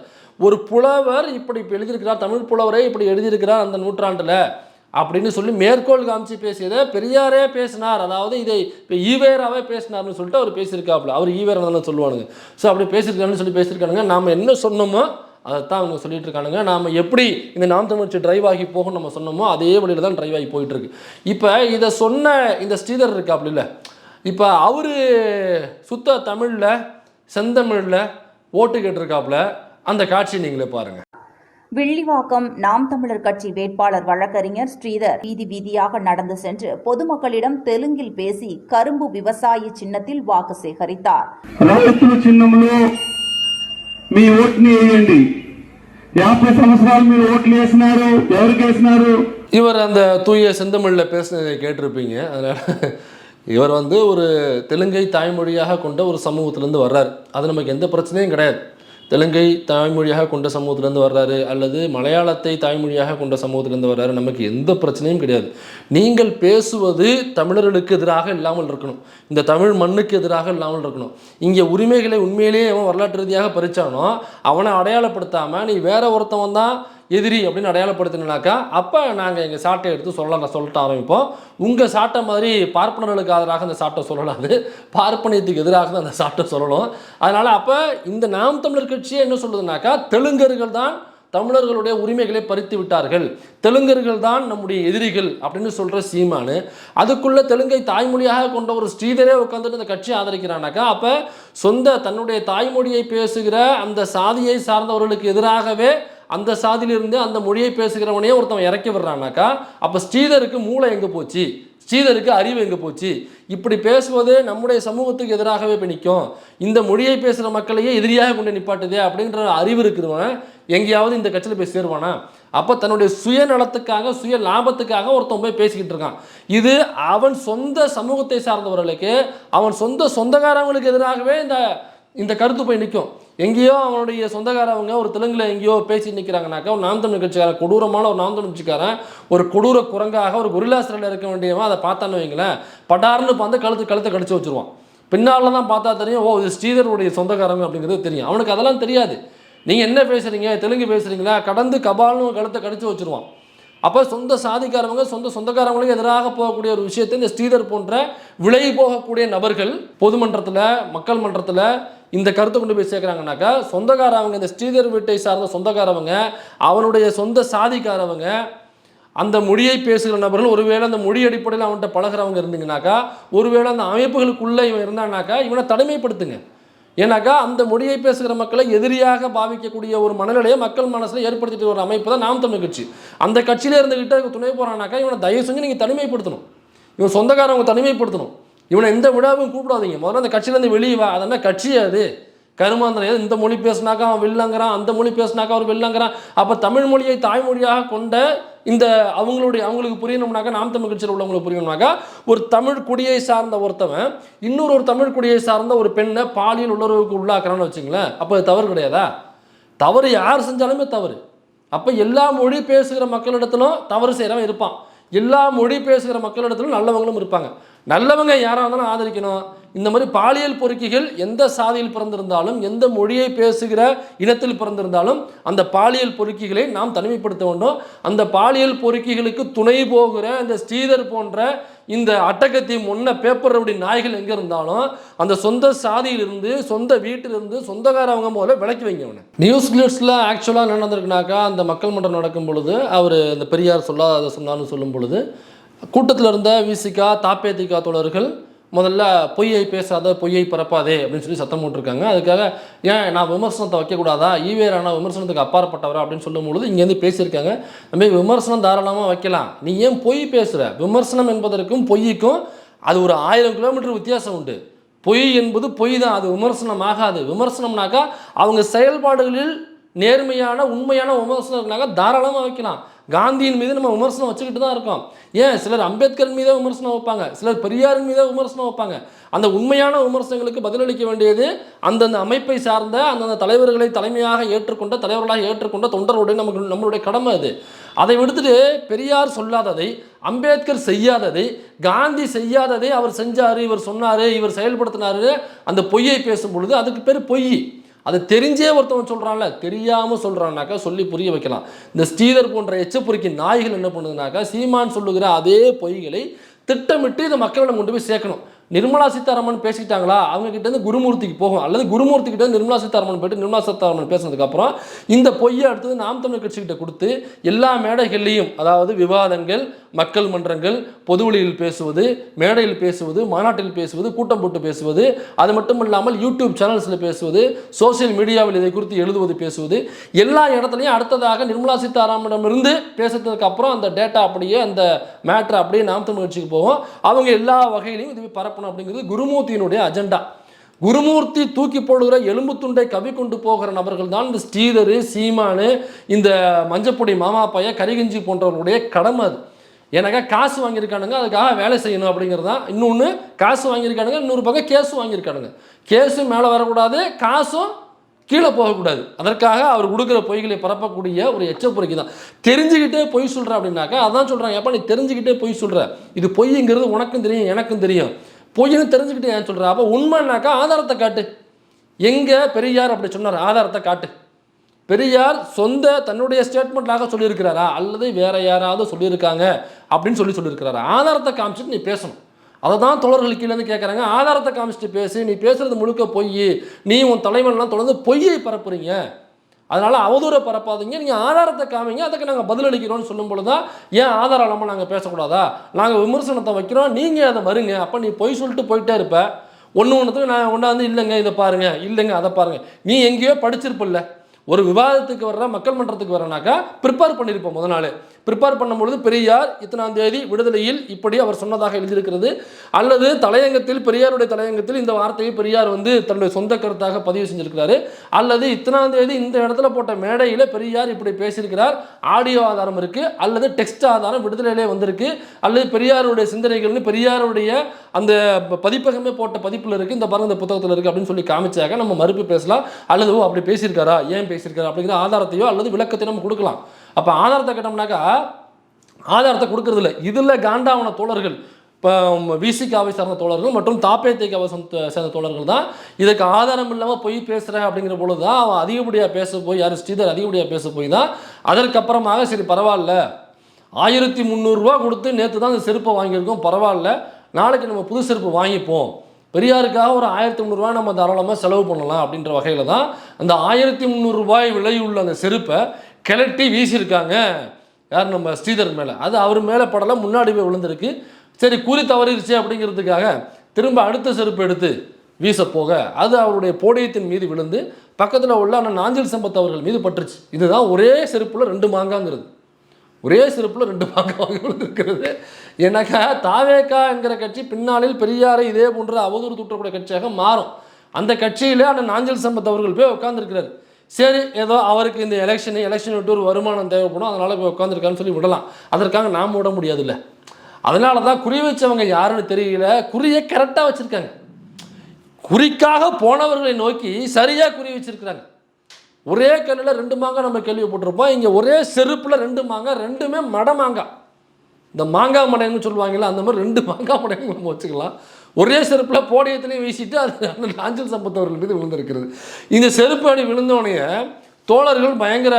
ஒரு புலவர் இப்படி எழுதியிருக்கிறார், தமிழ் புலவரே இப்படி எழுதியிருக்கிறார் அந்த நூற்றாண்டில் அப்படின்னு சொல்லி மேற்கோள் காமிச்சு பேசியதை பெரியாரே பேசினார், அதாவது இதை இப்போ ஈவேராவே பேசினார்னு சொல்லிட்டு அவர் பேசியிருக்காப்புல, அவர் ஈவேரா தான் சொல்லுவானுங்க. ஸோ அப்படி பேசியிருக்காருன்னு சொல்லி பேசியிருக்கானுங்க. நாம் என்ன சொன்னோமோ அதைத்தான் அவங்க சொல்லிட்டு இருக்கானுங்க. நாம் எப்படி இந்த நாம் தமிழ் டிரைவ் ஆகி போகும் நம்ம சொன்னோமோ அதே வழியில் தான் டிரைவ் ஆகி போயிட்டுருக்கு. இப்போ இதை சொன்ன இந்த ஸ்ரீதர் இருக்காப்புல இல்லை, இப்போ அவர் சுத்த தமிழில் செந்தமிழில் ஓட்டு கேட்டிருக்காப்புல, அந்த காட்சி நீங்களே பாருங்க. வில்லிவாக்கம் நாம் தமிழர் கட்சி வேட்பாளர் வழக்கறிஞர் ஸ்ரீதர் வீதி வீதியாக நடந்து சென்று பொதுமக்களிடம் தெலுங்கில் பேசி கரும்பு விவசாய சின்னத்தில் வாக்கு சேகரித்தார். రైతుల చిన్నంలో మీ ఓటుని వేయండి. 50 సంవత్సరాలు మీరు ఓట్లు వేసినారు, ఎవరికి వేసినారు? இவர் அந்த தூய செந்தமிழில் பேசினதை கேட்டிருப்பீங்க. அதனால் இவர் வந்து ஒரு தெலுங்கை தாய்மொழியாக கொண்ட ஒரு சமூகத்திலேருந்து வர்றார். அது நமக்கு எந்த பிரச்சனையும் கிடையாது. தெலுங்கை தாய்மொழியாக கொண்ட சமூகத்திலேருந்து வர்றாரு அல்லது மலையாளத்தை தாய்மொழியாக கொண்ட சமூகத்திலேருந்து வர்றாரு, நமக்கு எந்த பிரச்சனையும் கிடையாது. நீங்கள் பேசுவது தமிழர்களுக்கு எதிராக இல்லாமல் இருக்கணும், இந்த தமிழ் மண்ணுக்கு எதிராக இல்லாமல் இருக்கணும். இங்கே உரிமைகளை உண்மையிலேயே அவன் வரலாற்று ரீதியாக பறிச்சானோ அவனை அடையாளப்படுத்தாமல் நீ வேற ஒருத்தவன் தான் எதிரி அப்படின்னு அடையாளப்படுத்தினாக்கா அப்போ நாங்கள் எங்கள் சாட்டை எடுத்து சொல்லிட்டு ஆரம்பிப்போம். உங்கள் சாட்டை மாதிரி பார்ப்பனர்களுக்கு ஆதரவாக அந்த சாட்டை சொல்லலாது, பார்ப்பனியத்துக்கு எதிராக தான் அந்த சாட்டை சொல்லணும். அதனால் அப்போ இந்த நாம் தமிழர் கட்சியே என்ன சொல்லுதுனாக்கா, தெலுங்கர்கள் தான் தமிழர்களுடைய உரிமைகளை பறித்து விட்டார்கள், தெலுங்கர்கள் தான் நம்முடைய எதிரிகள் அப்படின்னு சொல்கிற சீமானு அதுக்குள்ளே தெலுங்கை தாய்மொழியாக கொண்ட ஒரு ஸ்ரீதரே உட்காந்துட்டு இந்த கட்சியை ஆதரிக்கிறானாக்கா, அப்போ சொந்த தன்னுடைய தாய்மொழியை பேசுகிற அந்த சாதியை சார்ந்தவர்களுக்கு எதிராகவே அந்த சாதியிலிருந்து அந்த மொழியை பேசுகிறவனையே ஒருத்தவன் இறக்கி விடுறானாக்கா, அப்போ ஸ்ரீதருக்கு மூளை எங்கே போச்சு, ஸ்ரீதருக்கு அறிவு எங்கே போச்சு? இப்படி பேசுவது நம்முடைய சமூகத்துக்கு எதிராகவே இப்போ நிற்கும், இந்த மொழியை பேசுகிற மக்களையே எதிரியாக கொண்டு நிப்பாட்டுதே அப்படின்ற அறிவு இருக்கிறவன் எங்கேயாவது இந்த கட்சியில் போய் சேருவானா? அப்போ தன்னுடைய சுயநலத்துக்காக சுய லாபத்துக்காக ஒருத்தன் போய் பேசிக்கிட்டு இருக்கான். இது அவன் சொந்த சமூகத்தை சார்ந்தவர்களுக்கு அவன் சொந்தக்காரவங்களுக்கு எதிராகவே இந்த கருத்து போய் நிற்கும். எங்கேயோ அவனுடைய சொந்தக்காரவங்க ஒரு தெலுங்கில் எங்கேயோ பேசி நிற்கிறாங்கனாக்கா ஒரு நாம் தமிழ் கட்சிக்காரன் கொடூரமான ஒரு நாம் தமிழ் கட்சிக்காரன் ஒரு கொடூர குரங்காக ஒரு கொரில்லா சிறையில் இருக்க வேண்டியவன் அதை பார்த்தான்னு வைங்களேன், படார்னு பார்த்து கழுத்தை கடிச்சு வச்சுருவான். பின்னால் தான் பார்த்தா தெரியும், ஓ இது ஸ்ரீதருடைய சொந்தக்காரங்க அப்படிங்கிறது தெரியும். அவனுக்கு அதெல்லாம் தெரியாது. நீங்கள் என்ன பேசுகிறீங்க, தெலுங்கு பேசுகிறீங்களா, கடந்து கபால்னு கழுத்தை கடிச்சு வச்சுருவான். அப்போ சொந்த சாதிக்காரவங்க சொந்தக்காரவங்களுக்கு எதிராக போகக்கூடிய ஒரு விஷயத்தை இந்த ஸ்ரீதர் போன்ற விலகி போகக்கூடிய நபர்கள் பொதுமன்றத்தில் மக்கள் மன்றத்தில் இந்த கருத்தை கொண்டு போய் சேர்க்குறாங்கனாக்கா, சொந்தக்காரவங்க இந்த ஸ்ரீதர் வீட்டை சார்ந்த சொந்தக்காரவங்க அவனுடைய சொந்த சாதிக்காரவங்க அந்த மொழியை பேசுகிற நபர்கள் ஒருவேளை அந்த மொழி அடிப்படையில் அவன்கிட்ட பழகிறவங்க இருந்தீங்கன்னாக்கா, ஒருவேளை அந்த அமைப்புகளுக்குள்ளே இவன் இருந்தானாக்கா இவனை தனிமைப்படுத்துங்க. ஏன்னாக்கா அந்த மொழியை பேசுகிற மக்களை எதிரியாக பாவிக்கக்கூடிய ஒரு மனநிலையை மக்கள் மனசில் ஏற்படுத்திட்டு ஒரு அமைப்பு தான் நாம் தமிழ் கட்சி. அந்த கட்சியிலே இருந்துக்கிட்ட துணை போகிறானாக்கா இவனை தயவு செஞ்சு நீங்கள் தனிமைப்படுத்தணும். இவன் சொந்தக்காரவங்க தனிமைப்படுத்தணும். இவனை எந்த விழாவும் கூப்பிடாதீங்க. முதல்ல அந்த கட்சியிலேருந்து வெளியே வா. அதெல்லாம் கட்சி அது கருமாந்திரம். இந்த மொழி பேசினாக்கா அவன் வெள்ளங்கிறான், அந்த மொழி பேசினாக்கா அவர் வெள்ளங்கிறான். அப்போ தமிழ் மொழியை தாய்மொழியாக கொண்ட இந்த அவங்களுக்கு புரியணும்னாக்கா நாம் தமிழ் கட்சியில் உள்ளவங்களுக்கு புரியணும்னாக்கா ஒரு தமிழ் குடியை சார்ந்த ஒருத்தவன் இன்னொரு தமிழ் குடியை சார்ந்த ஒரு பெண்ணை பாலியல் உணர்வுக்கு உள்ளாக்குறான்னு வச்சுங்களேன், அப்போ அது தவறு கிடையாதா? தவறு யார் செஞ்சாலுமே தவறு. அப்போ எல்லா மொழி பேசுகிற மக்களிடத்திலும் தவறு செய்கிறவன் இருப்பான், எல்லா மொழி பேசுகிற மக்களிடத்திலும் நல்லவங்களும் இருப்பாங்க. நல்லவங்க யாராக இருந்தாலும் ஆதரிக்கணும். இந்த மாதிரி பாலியல் பொறுக்கிகள் எந்த சாதியில் பிறந்திருந்தாலும் எந்த மொழியை பேசுகிற இனத்தில் பிறந்திருந்தாலும் அந்த பாலியல் பொறுக்கிகளை நாம் தனிமைப்படுத்த வேண்டும். அந்த பாலியல் பொறுக்கிகளுக்கு துணை போகிற இந்த ஸ்ரீதர் போன்ற இந்த அட்டகத்தி முன்ன பேப்பர் அப்படி நாய்கள் எங்கே இருந்தாலும் அந்த சொந்த சாதியிலிருந்து சொந்த வீட்டிலிருந்து சொந்தக்காரவங்க முதல்ல விளக்கி வைங்க. அவனை நியூஸ் கிளிப்ஸில் ஆக்சுவலாக என்ன நடந்திருக்குனாக்கா, அந்த மக்கள் மன்றம் நடக்கும் பொழுது அவர் இந்த பெரியார் சொல்லாத சொன்னான்னு சொல்லும் பொழுது கூட்டத்தில் இருந்த விசிகா தாப்பேதிகா தோழர்கள் முதல்ல பொய்யை பேசாத பொய்யை பரப்பாதே அப்படின்னு சொல்லி சத்தம் போட்டிருக்காங்க. அதுக்காக ஏன் நான் விமர்சனத்தை வைக்கக்கூடாதா, ஈவேரானா விமர்சனத்துக்கு அப்பாற்பட்டவரா அப்படின்னு சொல்லும் பொழுது இங்கேருந்து பேசியிருக்காங்க. நம்ம விமர்சனம் தாராளமாக வைக்கலாம், நீ ஏன் பொய் பேசுகிற? விமர்சனம் என்பதற்கும் பொய்க்கும் அது ஒரு 1000 கிலோமீட்டர் வித்தியாசம் உண்டு. பொய் என்பது பொய் தான், அது விமர்சனம் ஆகாது. விமர்சனம்னாக்கா அவங்க செயல்பாடுகளில் நேர்மையான உண்மையான விமர்சனம்னாக்கா தாராளமாக வைக்கலாம். காந்தியின் மீது நம்ம விமர்சனம் வச்சுக்கிட்டு தான் இருக்கோம். ஏன் சிலர் அம்பேத்கர் மீதே விமர்சனம் வைப்பாங்க, சிலர் பெரியாரின் மீதே விமர்சனம் வைப்பாங்க. அந்த உண்மையான விமர்சனங்களுக்கு பதிலளிக்க வேண்டியது அந்தந்த அமைப்பை சார்ந்த அந்தந்த தலைவர்களை தலைமையாக ஏற்றுக்கொண்ட தலைவர்களாக ஏற்றுக்கொண்ட தொண்டர்களுடைய நம்மளுடைய கடமை அது. அதை விடுத்துட்டு பெரியார் சொல்லாததை, அம்பேத்கர் செய்யாததை, காந்தி செய்யாததை அவர் செஞ்சார், இவர் சொன்னார், இவர் செயல்படுத்தினார் அந்த பொய்யை பேசும் பொழுது அதுக்கு பேர் பொய். அது தெரிஞ்சே ஒருத்தவன் சொல்கிறான்ல, தெரியாமல் சொல்கிறான்னாக்கா சொல்லி புரிய வைக்கலாம். இந்த ஸ்ரீதர் போன்ற எச்சப்புரிக்கு நாய்கள் என்ன பண்ணுதுனாக்கா சீமான் சொல்லுகிற அதே பொய்களை திட்டமிட்டு இந்த மக்களிடம் கொண்டு போய் சேர்க்கணும். நிர்மலா சீதாராமன் பேசிக்கிட்டாங்களா, அவங்க கிட்டேருந்து குருமூர்த்திக்கு போகும், அல்லது குருமூர்த்தி கிட்ட நிர்மலா சீதாராமன் போயிட்டு நிர்மலா சீதாராமன் பேசினதுக்கப்புறம் இந்த பொய்யை அடுத்தது நாம் தமிழ் கட்சிக்கிட்ட கொடுத்து எல்லா மேடைகள்லையும், அதாவது விவாதங்கள், மக்கள் மன்றங்கள், பொதுவெளியில் பேசுவது, மேடையில் பேசுவது, மாநாட்டில் பேசுவது, கூட்டம் போட்டு பேசுவது, அது மட்டும் இல்லாமல் யூடியூப் சேனல்ஸில் பேசுவது, சோசியல் மீடியாவில் இதை குறித்து எழுதுவது, பேசுவது, எல்லா இடத்துலையும் அடுத்ததாக நிர்மலா சீதாராமனிடமிருந்து பேசுறதுக்கு அப்புறம் அந்த டேட்டா அப்படியே அந்த மேட்ரு அப்படியே நாம் தமிழ் கட்சிக்கு போகும். அவங்க எல்லா வகையிலையும் இது பரப்பணும் அப்படிங்கிறது குருமூர்த்தியினுடைய அஜெண்டா. குருமூர்த்தி தூக்கி போடுகிற எலும்பு துண்டை கவி கொண்டு போகிற நபர்கள் தான் இந்த ஸ்ரீதர், சீமானு, இந்த மஞ்சப்பொடி மாமா பைய, கரிகஞ்சி போன்றவர்களுடைய கடமை அது. ஏன்னாக்கா காசு வாங்கியிருக்கானுங்க, அதுக்காக வேலை செய்யணும் அப்படிங்கிறது தான். இன்னொன்று காசு வாங்கியிருக்கானுங்க, இன்னொரு பக்கம் கேஸும் வாங்கியிருக்கானுங்க. கேஸும் மேலே வரக்கூடாது, காசும் கீழே போகக்கூடாது. அதற்காக அவர் கொடுக்குற பொய்களை பரப்பக்கூடிய ஒரு எச்சப்புரைக்கு தான். தெரிஞ்சுக்கிட்டே பொய் சொல்கிற அப்படின்னாக்கா அதான் சொல்கிறாங்க, எப்போ நீ தெரிஞ்சுக்கிட்டே பொய் சொல்கிற, இது பொய்ங்கிறது உனக்கும் தெரியும் எனக்கும் தெரியும், பொய்ன்னு தெரிஞ்சுக்கிட்டே ஏன் சொல்கிற? அப்போ உண்மைன்னாக்கா ஆதாரத்தை காட்டு. எங்கே பெரியார் அப்படி சொன்னார், ஆதாரத்தை காட்டு. பெரியார் தன்னுடைய ஸ்டேட்மெண்ட்டாக சொல்லியிருக்கிறாரா அல்லது வேற யாராவது சொல்லியிருக்காங்க அப்படின்னு சொல்லியிருக்கிறாரா? ஆதாரத்தை காமிச்சிட்டு நீ பேசணும். அதை தான் தோழர்கள் கீழேருந்து கேட்குறாங்க. ஆதாரத்தை காமிச்சிட்டு பேசி, நீ பேசுறது முழுக்க பொய், நீ உன் தலைவன்லாம் தொடர்ந்து பொய்யை பரப்புறீங்க, அதனால் அவதூறை பரப்பாதீங்க, நீங்கள் ஆதாரத்தை காமிங்க, அதுக்கு நாங்கள் பதிலளிக்கிறோம்னு சொல்லும் பொழுது தான் ஏன் ஆதாரம் இல்லாமல் நாங்கள் பேசக்கூடாதா, நாங்கள் விமர்சனத்தை வைக்கிறோம், நீங்கள் அதை வருங்க. அப்போ நீ பொய் சொல்லிட்டு போயிட்டே இருப்ப. ஒன்றுத்துக்கு நான் ஒன்றாந்து இல்லைங்க இதை பாருங்கள், இல்லைங்க அதை பாருங்கள். நீ எங்கேயோ படிச்சிருப்பில்ல, ஒரு விவாதத்துக்கு வர்ற மக்கள் மன்றத்துக்கு வரனாக்கா ப்ரிப்பேர் பண்ணியிருப்போம். முதல் நாள் ப்ரிப்பேர் பண்ணும்பொழுது பெரியார் இத்தனாம் தேதி விடுதலையில் இப்படி அவர் சொன்னதாக எழுதியிருக்கிறது, அல்லது தலையங்கத்தில் பெரியாருடைய தலையங்கத்தில் இந்த வார்த்தையை பெரியார் வந்து தன்னுடைய சொந்த கருத்தாக பதிவு செஞ்சிருக்கிறாரு, அல்லது இத்தனாம் தேதி இந்த இடத்துல போட்ட மேடையில் பெரியார் இப்படி பேசியிருக்கிறார், ஆடியோ ஆதாரம் இருக்கு, அல்லது டெக்ஸ்ட் ஆதாரம் விடுதலையிலே வந்திருக்கு, அல்லது பெரியாருடைய சிந்தனைகள்னு பெரியாருடைய அந்த பதிப்பகமே போட்ட பதிப்பில் இருக்கு, இந்த பாருங்க இந்த புத்தகத்தில் இருக்கு அப்படின்னு சொல்லி காமிச்சாக நம்ம மறுப்பு பேசலாம், அல்லது அப்படி பேசியிருக்காரா, ஏன் பேசியிருக்காரா அப்படிங்கிற ஆதாரத்தையோ அல்லது விளக்கத்தையோ நம்ம கொடுக்கலாம். அப்போ ஆதாரத்தை கேட்டோம்னாக்கா ஆதாரத்தை கொடுக்கறது இல்லை. இதில் காண்டாவன தோழர்கள், இப்போ விசிகாவை சார்ந்த தோழர்கள் மற்றும் தாப்பேத்தைக்காவை சேர்ந்த தோழர்கள் தான் இதுக்கு ஆதாரம் இல்லாமல் போய் பேசுகிறேன் அப்படிங்கிற பொழுது தான் அவன் அதிகப்படியாக பேச போய், யார் ஸ்ரீதர் அதிகப்படியாக பேச போய் தான் அதற்கப்புறமாக சரி பரவாயில்ல 1300 ரூபா கொடுத்து நேற்று தான் அந்த செருப்பை வாங்கியிருக்கோம், பரவாயில்ல நாளைக்கு நம்ம புது செருப்பு வாங்கிப்போம், பெரியாருக்காக ஒரு 1300 ரூபா நம்ம தாராளமாக செலவு பண்ணலாம் அப்படின்ற வகையில் தான் அந்த 1300 ரூபாய் விலையுள்ள அந்த செருப்பை கிளட்டி வீசியிருக்காங்க. யார்? நம்ம ஸ்ரீதர் மேலே. அது அவர் மேலே படலை, முன்னாடி போய் விழுந்திருக்கு. சரி கூலி தவறிடுச்சு அப்படிங்கிறதுக்காக திரும்ப அடுத்த செருப்பு எடுத்து வீச போக அது அவருடைய போடியத்தின் மீது விழுந்து பக்கத்தில் உள்ள அண்ணன் நாஞ்சில் சம்பத் அவர்கள் மீது பட்டுருச்சு. இதுதான் ஒரே செருப்பில் 2 மாங்காங்கிறது, ஒரே செருப்பில் 2 மாங்காய் விழுந்திருக்கிறது. ஏன்னாக்கா தாவேகா என்கிற கட்சி பின்னாளில் பெரியாரை இதே போன்ற அவதூறு தூற்றக்கூடிய கட்சியாக மாறும். அந்த கட்சியிலே அண்ணன் நாஞ்சில் சம்பத் அவர்கள் போய் உட்காந்துருக்கிறார். சரி ஏதோ அவருக்கு இந்த எலெக்ஷன் விட்டு ஒரு வருமானம் தேவைப்படும், அதனால் போய் உட்காந்துருக்கான்னு சொல்லி விடலாம். அதற்காக நாம் விட முடியாதுல்ல. அதனால தான் குறி வச்சவங்க யாருன்னு தெரியல, குறியை கரெக்டாக வச்சுருக்காங்க. குறிக்காக போனவர்களை நோக்கி சரியாக குறி வச்சுருக்கிறாங்க. ஒரே கல்லில் 2 மாங்காய் நம்ம கேள்விப்பட்டிருப்போம். இங்கே ஒரே செருப்பில் 2 மாங்காய், 2மே மட மாங்காய். இந்த மாங்காய் மடைன்னு சொல்லுவாங்கல்ல, அந்த மாதிரி 2 மாங்காய் மடைன்னு நம்ம வச்சுக்கலாம். ஒரே செருப்பில் போடியத்திலையும் வீசிட்டு அது நாஞ்சில் சம்பத் அவர்கள் மீது விழுந்திருக்கிறது. இந்த செருப்பு அடி விழுந்தோடனே தோழர்கள் பயங்கர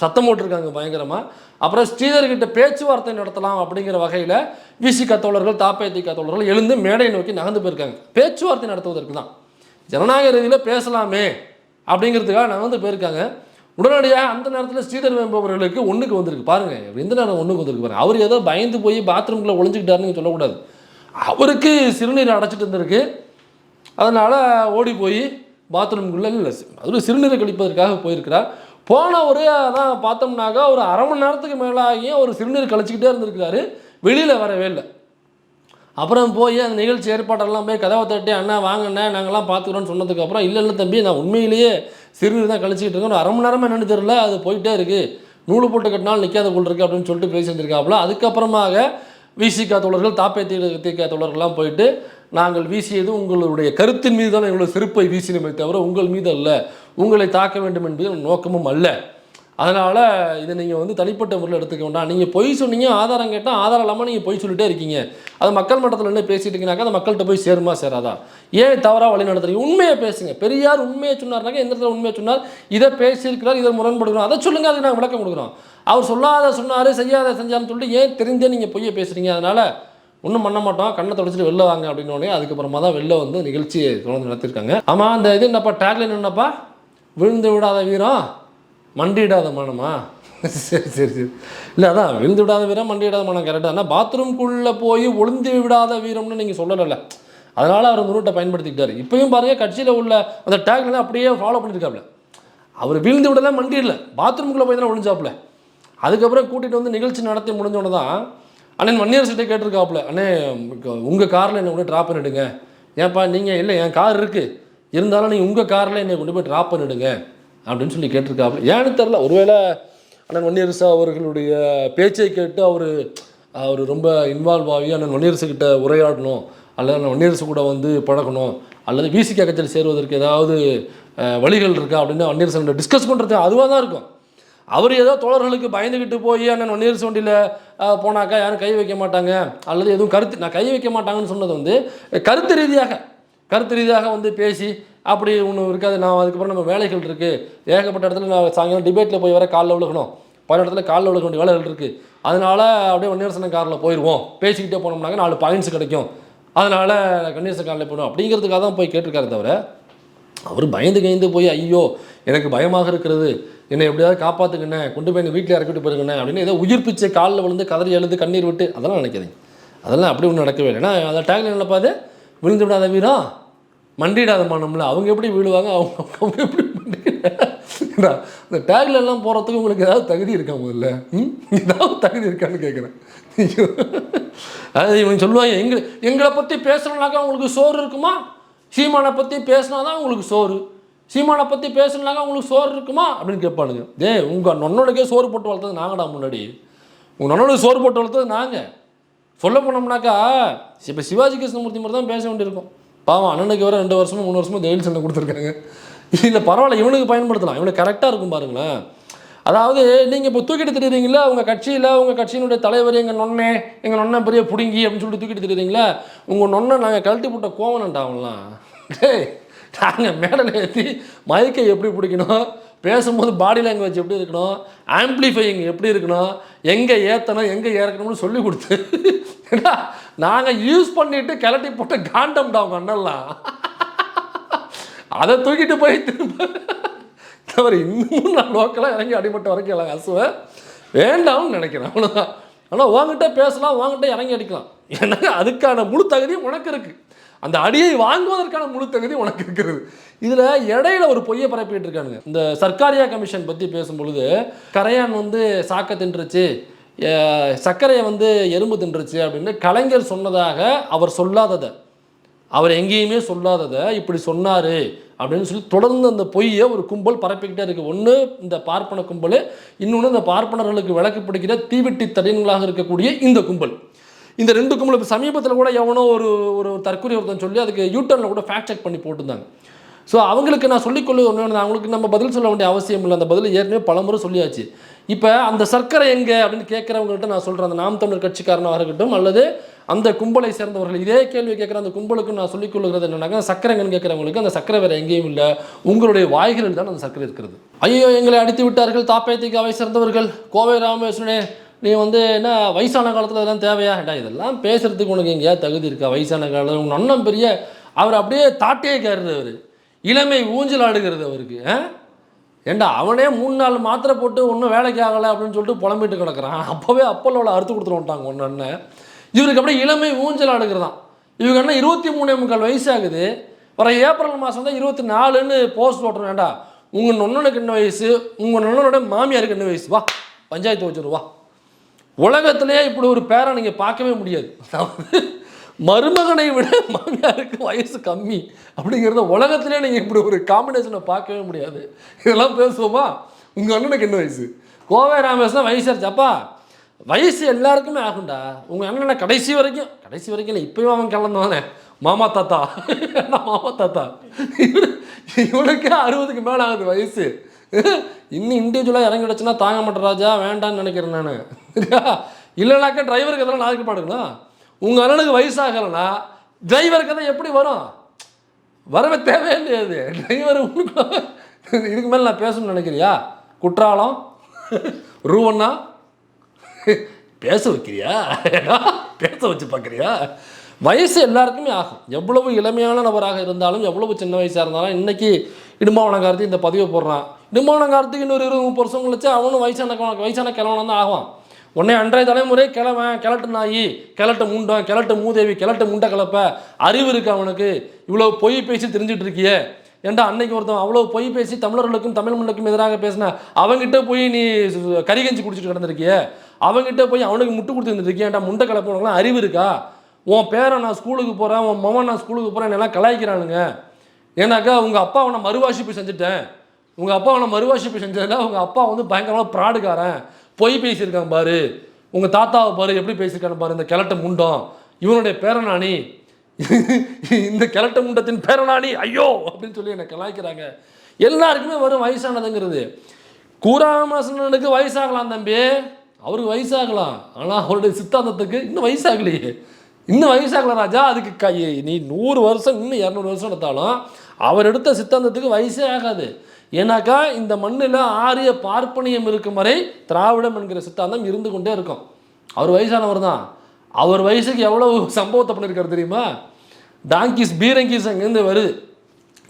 சத்தம் போட்டிருக்காங்க பயங்கரமாக. அப்புறம் ஸ்ரீதர்கிட்ட பேச்சுவார்த்தை நடத்தலாம் அப்படிங்கிற வகையில் விசிக தோழர்கள் தாப்பேத்திக தோழர்கள் எழுந்து மேடையை நோக்கி நகர்ந்து போயிருக்காங்க. பேச்சுவார்த்தை நடத்துவதற்கு தான், ஜனநாயக ரீதியில் பேசலாமே அப்படிங்கிறதுக்காக நகர்ந்து போயிருக்காங்க. உடனடியாக அந்த நேரத்தில் ஸ்ரீதர் என்பவர்களுக்கு ஒன்றுக்கு வந்திருக்கு பாருங்கள். எந்த நேரம் ஒன்றுக்கு வந்திருக்கு பாருங்கள். அவர் ஏதோ பயந்து போய் பாத்ரூம்குள்ளே ஒளிஞ்சிக்கிட்டாருன்னு சொல்லக்கூடாது. அவருக்கு சிறுநீர் அடைச்சிட்டு இருந்திருக்கு, அதனால் ஓடி போய் பாத்ரூம்குள்ளே இல்லை அது சிறுநீரை கழிப்பதற்காக போயிருக்கிறார். போன ஒரு அதான் பார்த்தோம்னாக்கா ஒரு அரை மணி நேரத்துக்கு மேலாகியும் ஒரு சிறுநீர் கழிச்சிக்கிட்டே இருந்திருக்கிறாரு, வெளியில் வரவே இல்லை. அப்புறம் போய் அந்த நிகழ்ச்சி ஏற்பாட்டெல்லாம் போய் கதவை தட்டி அண்ணா வாங்கண்ணே நாங்கள்லாம் பார்த்துக்கிறோன்னு சொன்னதுக்கப்புறம் இல்லை தம்பி நான் உண்மையிலேயே சிறுநீர் தான் கழிச்சிக்கிட்டு இருக்கேன், ஒரு அரை மணி நேரமாக என்னென்னு தெரியல, அது போயிட்டே இருக்குது, நூல் போட்டு கட்டினாலும் நிற்காத போல் இருக்குது அப்படின்னு சொல்லிட்டு பேசி வந்திருக்காப்புல. அதுக்கப்புறமாக விசிக தோழர்கள் தாப்பேத்திக தோழர்கள்லாம் போயிட்டு நாங்கள் வீசியது உங்களுடைய கருத்தின் மீது தான் எங்களுடைய செருப்பை வீசினமே தவிர உங்கள் மீது அல்ல, உங்களை தாக்க வேண்டும் என்பது நோக்கமும் அல்ல, அதனால் இதை நீங்கள் வந்து தனிப்பட்ட முறையில் எடுத்துக்க வேண்டாம், நீங்கள் பொய் சொன்னீங்க ஆதாரம் கேட்டால் ஆதாரம் இல்லாமல் நீங்கள் பொய் சொல்லிட்டே இருக்கீங்க, அது மக்கள் மட்டத்தில் என்ன பேசிட்டு இருக்கீங்கனாக்கா அந்த மக்கள்கிட்ட போய் சேருமா சேராதா, ஏன் தவறாக வழி நடத்துறீங்க, உண்மையை பேசுங்க. பெரியார் உண்மையை சொன்னார்னாக்கா எந்த இடத்துல உண்மையை சொன்னார், இதை பேசியிருக்கிறார், இதை முரண்படுகிறோம், அதை சொல்லுங்கள், அதுக்கு நாங்கள் விளக்கம் கொடுக்குறோம். அவர் சொல்லாத சொன்னார் செய்யாத செஞ்சான்னு சொல்லிட்டு ஏன் தெரிந்தே நீங்கள் பொய்யை பேசுகிறீங்க, அதனால் ஒன்றும் பண்ண மாட்டோம், கண்ணை தொடச்சிட்டு வெளில வாங்க அப்படின்னோடனே அதுக்கப்புறமா தான் வெளில வந்து நிகழ்ச்சியை தொடர்ந்து நடத்திருக்காங்க. ஆமாம் அந்த இது என்னப்பா டேக்லைன் என்னப்பா, விழுந்து விடாத வீரம் மண்டியிடாத மனமா, சரி இல்லை அதான் விழுந்து விடாத வீரம் மண்டியிடாத மனம் கரெக்டாக. ஆனால் பாத்ரூம்குள்ளே போய் ஒளிந்து விடாத வீரம்னு நீங்கள் சொல்லலை, அதனால் அவர் நுருட்டை பயன்படுத்திக்கிட்டார். இப்போயும் பாருங்கள் கட்சியில் உள்ள அந்த டேக்லைன் அப்படியே ஃபாலோ பண்ணியிருக்காப்புல. அவர் விழுந்து விடலை மண்டியிடல, பாத்ரூம்குள்ளே போய் தானே ஒழிஞ்சாப்புல. அதுக்கப்புறம் கூட்டிகிட்டு வந்து நிகழ்ச்சி நடத்தி முடிஞ்சோன்னு தான் அண்ணன் வன்னியரசிட்ட கேட்டிருக்காப்புல, அண்ணே உங்கள் காரில் என்னை கொண்டு ட்ராப் பண்ணிவிடுங்க, ஏன்ப்பா நீங்கள் இல்லை என் கார் இருக்குது இருந்தாலும் நீங்கள் உங்கள் காரில் என்னை கொண்டு போய் ட்ராப் பண்ணிவிடுங்க அப்படின்னு சொல்லி கேட்டிருக்காப்புல. ஏன்னு தெரில, ஒருவேளை அண்ணன் வன்னியரசு அவர்களுடைய பேச்சை கேட்டு அவர் ரொம்ப இன்வால்வ் ஆகி அண்ணன் வன்னியரசுக்கிட்ட உரையாடணும், அல்லது அண்ணன் வன்னியரசு கூட வந்து பழகணும், அல்லது விசிக கட்சியில் சேருவதற்கு ஏதாவது வழிகள் இருக்கா அப்படின்னு வன்னியரசு டிஸ்கஸ் பண்ணுறது அதுவாக தான் இருக்கும். அவர் ஏதோ தோழர்களுக்கு பயந்துக்கிட்டு போய் அண்ணன் வன்னியரசு வண்டியில் போனாக்கா யாரும் கை வைக்க மாட்டாங்க, அல்லது எதுவும் நான் கை வைக்க மாட்டாங்கன்னு சொன்னது வந்து கருத்து ரீதியாக வந்து பேசி அப்படி ஒன்று இருக்காது. நான் அதுக்கப்புறம் நம்ம வேலைகள் இருக்குது, ஏகப்பட்ட இடத்துல நான் சாயங்காலம் டிபேட்டில் போய் வர காலில் விழுகணும், பல இடத்துல காலில் விழுக வேண்டிய வேலைகள் இருக்குது, அதனால் அப்படியே வன்னியரசன் காரில் போயிடுவோம், பேசிக்கிட்டே போனோம்னாக்க 4 பாயிண்ட்ஸ் கிடைக்கும், அதனால் வன்னியரசன் காரில் போயிடும் அப்படிங்கிறதுக்காக தான் போய் கேட்டிருக்காரு தவிர அவர் பயந்து போய் ஐயோ எனக்கு பயமாக இருக்கிறது, என்னை எப்படியாவது காப்பாற்றுங்கண்ணே, கொண்டு போய் எங்கள் வீட்டில் இறக்கிட்டு போயிருங்கண்ணே அப்படின்னு ஏதோ உயிர் பிச்சை காலில் விழுந்து கதறி எழுது கண்ணீர் விட்டு அதெல்லாம் நினைக்காதீங்க. அதெல்லாம் அப்படி ஒன்றும் நடக்கவே இல்லை. ஏன்னா அதை டேக்லைன் நினைப்பாது விழுந்து விடாத வீரம் மண்டிடாத மானம்ல, அவங்க எப்படி விழுவாங்க, அவங்க எப்படி இந்த டேக்ல எல்லாம் போகிறதுக்கு உங்களுக்கு ஏதாவது தகுதி இருக்கா முதல்ல? ஏதாவது தகுதி இருக்கான்னு கேட்குறேன். அது இவங்க சொல்லுவாங்க, எங்களை பற்றி பேசணுன்னாக்கா உங்களுக்கு சோறு இருக்குமா? சீமானை பற்றி பேசினா தான் உங்களுக்கு சோறு. சீமானை பற்றி பேசணுனாக்கா உங்களுக்கு சோறு இருக்குமா அப்படின்னு கேட்பானுங்க. உங்கள் நொன்னோடக்கே சோறு போட்டு வளர்த்தது நாங்கடா. முன்னாடி உங்கள் நொன்னோட சோறு போட்டு வளர்த்தது நாங்கள். சொல்ல போனோம்னாக்கா இப்போ சிவாஜி கிருஷ்ணமூர்த்தி மாதிரி தான் பேச வேண்டியிருக்கும். பாவம், அண்ணனுக்கு வர 2 வருஷமோ 3 வருஷமோ ஜெயில் சண்டை கொடுத்துருக்காங்க. இல்லை பரவாயில்ல, இவனுக்கு பயன்படுத்தலாம், இவனுக்கு கரெக்டாக இருக்கும் பாருங்களேன். அதாவது நீங்கள் இப்போ தூக்கிட்டு திரியுறீங்களா உங்கள் கட்சியில், உங்கள் கட்சியினுடைய தலைவர் எங்கள் நொண்ணை பெரிய பிடுங்கி அப்படின்னு சொல்லிட்டு தூக்கிட்டு திரியுறீங்களா? உங்கள் நொண்ணை நாங்கள் கழட்டி போட்ட கோவனண்டா அவங்களாம். நாங்கள் மேடலை ஏற்றி மைக்கை எப்படி பிடிக்கணும், பேசும்போது பாடி லாங்குவேஜ் எப்படி இருக்கணும், ஆம்ப்ளிஃபையிங் எப்படி இருக்கணும், எங்கே ஏற்றணும் எங்கே இறக்கணும்னு சொல்லி கொடுத்து நாங்கள் யூஸ் பண்ணிவிட்டு கிளட்டி போட்ட காண்டம்டா அவங்க அண்ணெல்லாம். அதை தூக்கிட்டு போய் திரும்ப இன்னும் நான் லோக்கலாக இறங்கி அடிபட்ட வரைக்கும் எல்லாம் அசுவேன் வேண்டாம்னு நினைக்கிறேன், அவ்வளோதான். ஆனால் உங்ககிட்ட பேசலாம், உங்ககிட்ட இறங்கி அடிக்கலாம். ஏன்னா அதுக்கான முழு தகுதி உனக்கு இருக்குது. அந்த அடியை வாங்குவதற்கான முழு தகுதி உனக்கு இருக்கிறது. இதில் இடையில ஒரு பொய்யை பரப்பிட்டு இருக்கானுங்க. இந்த சர்க்காரியா கமிஷன் பற்றி பேசும்பொழுது கரையான் வந்து சாக்க தின்றுச்சு, சர்க்கரையை வந்து எறும்பு தின்றுச்சு அப்படின்னு கலைஞர் சொன்னதாக அவர் சொல்லாததை, அவர் எங்கேயுமே சொல்லாததை இப்படி சொன்னார் அப்படின்னு சொல்லி தொடர்ந்து அந்த பொய்யை ஒரு கும்பல் பரப்பிக்கிட்டே இருக்குது. ஒன்று இந்த பார்ப்பன கும்பல், இன்னொன்று இந்த பார்ப்பனர்களுக்கு விளக்கு பிடிக்கிற தீவெட்டி தடியன்களாக இருக்கக்கூடிய இந்த கும்பல். இந்த 2 கும்பல் இப்போ சமீபத்தில் கூட எவனோ ஒரு தற்கொலை ஒருத்தன் சொல்லி அதுக்கு யூட்டர்னில் கூட ஃபேக்ட் செக் பண்ணி போட்டுருந்தாங்க. ஸோ அவங்களுக்கு நான் சொல்லிக்கொள்வது ஒன்று, அவங்களுக்கு நம்ம பதில் சொல்ல வேண்டிய அவசியம் இல்லை, அந்த பதில் ஏற்கனவே பலமுறை சொல்லியாச்சு. இப்போ அந்த சர்க்கரை எங்கே அப்படின்னு கேட்குறவங்கள்ட்ட நான் சொல்கிறேன், அந்த நாம் தமிழர் கட்சிக்காரனாக இருக்கட்டும் அல்லது அந்த கும்பலை சேர்ந்தவர்கள் இதே கேள்வி கேட்குற அந்த கும்பலுக்கு நான் சொல்லிக்கொள்கிறது என்னன்னாக்கா, சர்க்கரை எங்கன்னு கேட்குறவங்களுக்கு அந்த சர்க்கரை வேறு எங்கேயும் இல்லை, உங்களுடைய வாய்களில் தான் அந்த சர்க்கரை இருக்கிறது. ஐயோ எங்களை அடித்து விட்டார்கள் தாப்பேத்திகாவை சேர்ந்தவர்கள், கோவை ராமேஸ்வரனே நீ வந்து என்ன வயசான காலத்தில் இதெல்லாம் தேவையா? இதெல்லாம் பேசுகிறதுக்கு உனக்கு எங்கேயாவது தகுதி இருக்கா? வயசான காலத்தில் உங்கள் அண்ணன் பெரிய அவர் அப்படியே தாட்டே கேட்குறது, அவர் இளமை ஊஞ்சல் ஆடுகிறது அவருக்கு. ஏண்டா அவனே 3-4 மாத்திரை போட்டு ஒன்றும் வேலைக்கு ஆகலை அப்படின்னு சொல்லிட்டு புலம்பிட்டு கிடக்கிறான். அப்போவே அப்பல்லோட அறுத்து கொடுத்துருவான்ட்டாங்க ஒன்று அண்ணன். இவருக்கு அப்படியே இளமை ஊஞ்சல் ஆடுகிறதான். இவங்க அண்ணன் 23.25 வயசு ஆகுது. வர ஏப்ரல் மாதம் தான் 24ன்னு போஸ்ட் ஓட்டுறோம். ஏண்டா உங்கள் நொண்ணனுக்கு என்ன வயசு, உங்கள் நொண்ணனோட மாமியாருக்கு என்ன வயசு, வா பஞ்சாயத்து வச்சுருவா. உலகத்திலே இப்படி ஒரு பேரை நீங்கள் பார்க்கவே முடியாது. மருமகனை விட மாமியாருக்கு வயசு கம்மி அப்படிங்கிறத உலகத்திலே நீங்கள் இப்படி ஒரு காம்பினேஷனை பார்க்கவே முடியாது. இதெல்லாம் பேசுவோமா? உங்கள் அண்ணனுக்கு என்ன வயசு, கோவை ராமேஸ்வரம் வயசாச்சப்பா, வயசு எல்லாருக்குமே ஆகும்டா. உங்கள் அண்ணனை கடைசி வரைக்கும் இல்லை, இப்போயும் அவன் கிளந்தவானே மாமா தாத்தா, என்ன மாமா தாத்தா, இவனுக்கு 60க்கு மேலே ஆகுது வயசு. இன்னும் இண்டிவிஜுவலாக இறங்கிடுச்சுன்னா தாங்க மாட்டேன் ராஜா, வேண்டான்னு நினைக்கிறேன் நான். இல்லைனாக்கா டிரைவருக்கு எதெல்லாம் நாளைக்கு பாடுங்களா? உங்கள் அண்ணனுக்கு வயசாகலைன்னா டிரைவருக்கு தான் எப்படி வரும்? வரவே தேவையே இல்லையாது. டிரைவர் இதுக்கு மேலே நான் பேசணும்னு நினைக்கிறியா? குற்றாலம் ரூவண்ணா பேச வைக்கிறியா? பேச வச்சு பார்க்குறியா? வயசு எல்லாருக்குமே ஆகும். எவ்வளவு இளமையான நபராக இருந்தாலும், எவ்வளவு சின்ன வயசாக இருந்தாலும். இன்றைக்கி இடும்பாவன கார்த்திக் இந்த பதிவை போடுறான். இடும்பாவன கார்த்திக் இன்னொரு 20-30 வருஷம் கழிச்சு அவனும் வயசான கிழவனாக தான் ஆகும். உடனே அன்றைய தலைமுறை கிழட்டு நாயி, கிழட்டு முண்டம், கிழட்டு மூதேவி, கிழட்டு முண்டை கலப்ப, அறிவு இருக்கு அவனுக்கு, இவ்வளோ பொய் பேசி தெரிஞ்சுட்டு இருக்கியே. ஏன்டா அன்னைக்கு ஒருத்தன் அவ்வளோ பொய் பேசி தமிழர்களுக்கும் தமிழ் மண்ணுக்கும் எதிராக பேசின அவங்ககிட்ட போய் நீ கறிகஞ்சி குடிச்சிட்டு கிடந்திருக்கிய, அவங்ககிட்ட போய் அவனுக்கு முட்டு கொடுத்துருந்துருக்கிய. ஏன்டா முண்டை கலப்பவனுக்குலாம் அறிவு இருக்கா? உன் பேரை நான் ஸ்கூலுக்கு போகிறேன், உன் மகன் நான் ஸ்கூலுக்கு போகிறேன், என்னெல்லாம் கலாய்க்கிறானுங்க. ஏன்னாக்கா உங்கள் அப்பா அவனை மறுவாசிப்பு செஞ்சுட்டேன், உங்கள் அப்பா அவனை மறுவாசிப்பு செஞ்சதில் உங்கள் அப்பா வந்து பயங்கரமாக ப்ராடுக்காரன், பொய் பேசியிருக்காங்க பாரு, உங்கள் தாத்தாவை பாரு எப்படி பேசியிருக்கான்னு பாரு, இந்த கிழட்டு முண்டம் இவனுடைய பேரனாணி, இந்த கிழட்டு முண்டத்தின் பேரனாணி ஐயோ அப்படின்னு சொல்லி என்னை கலாய்க்கிறாங்க. எல்லாருக்குமே வரும் வயசானதுங்கிறது. கூராமசனுக்கு வயசாகலாம் தம்பி, அவருக்கு வயசாகலாம், ஆனால் அவருடைய சித்தாந்தத்துக்கு இன்னும் வயசாகலையே, இன்னும் வயசாகல ராஜா. அதுக்கு நீ 100 வருஷம் இன்னும் 200 வருஷம் எடுத்தாலும் அவர் எடுத்த சித்தாந்தத்துக்கு வயசே ஆகாது. ஏன்னாக்கா இந்த மண்ணில் ஆரிய பார்ப்பனியம் இருக்கும் வரை திராவிடம் என்கிற சித்தாந்தம் இருந்து கொண்டே இருக்கும். அவர் வயசானவர் தான். அவர் வயசுக்கு எவ்வளவு சம்பவத்தை பண்ணியிருக்காரு தெரியுமா? டாங்கிஸ் பீரங்கீஸ் அங்கேருந்து வருது,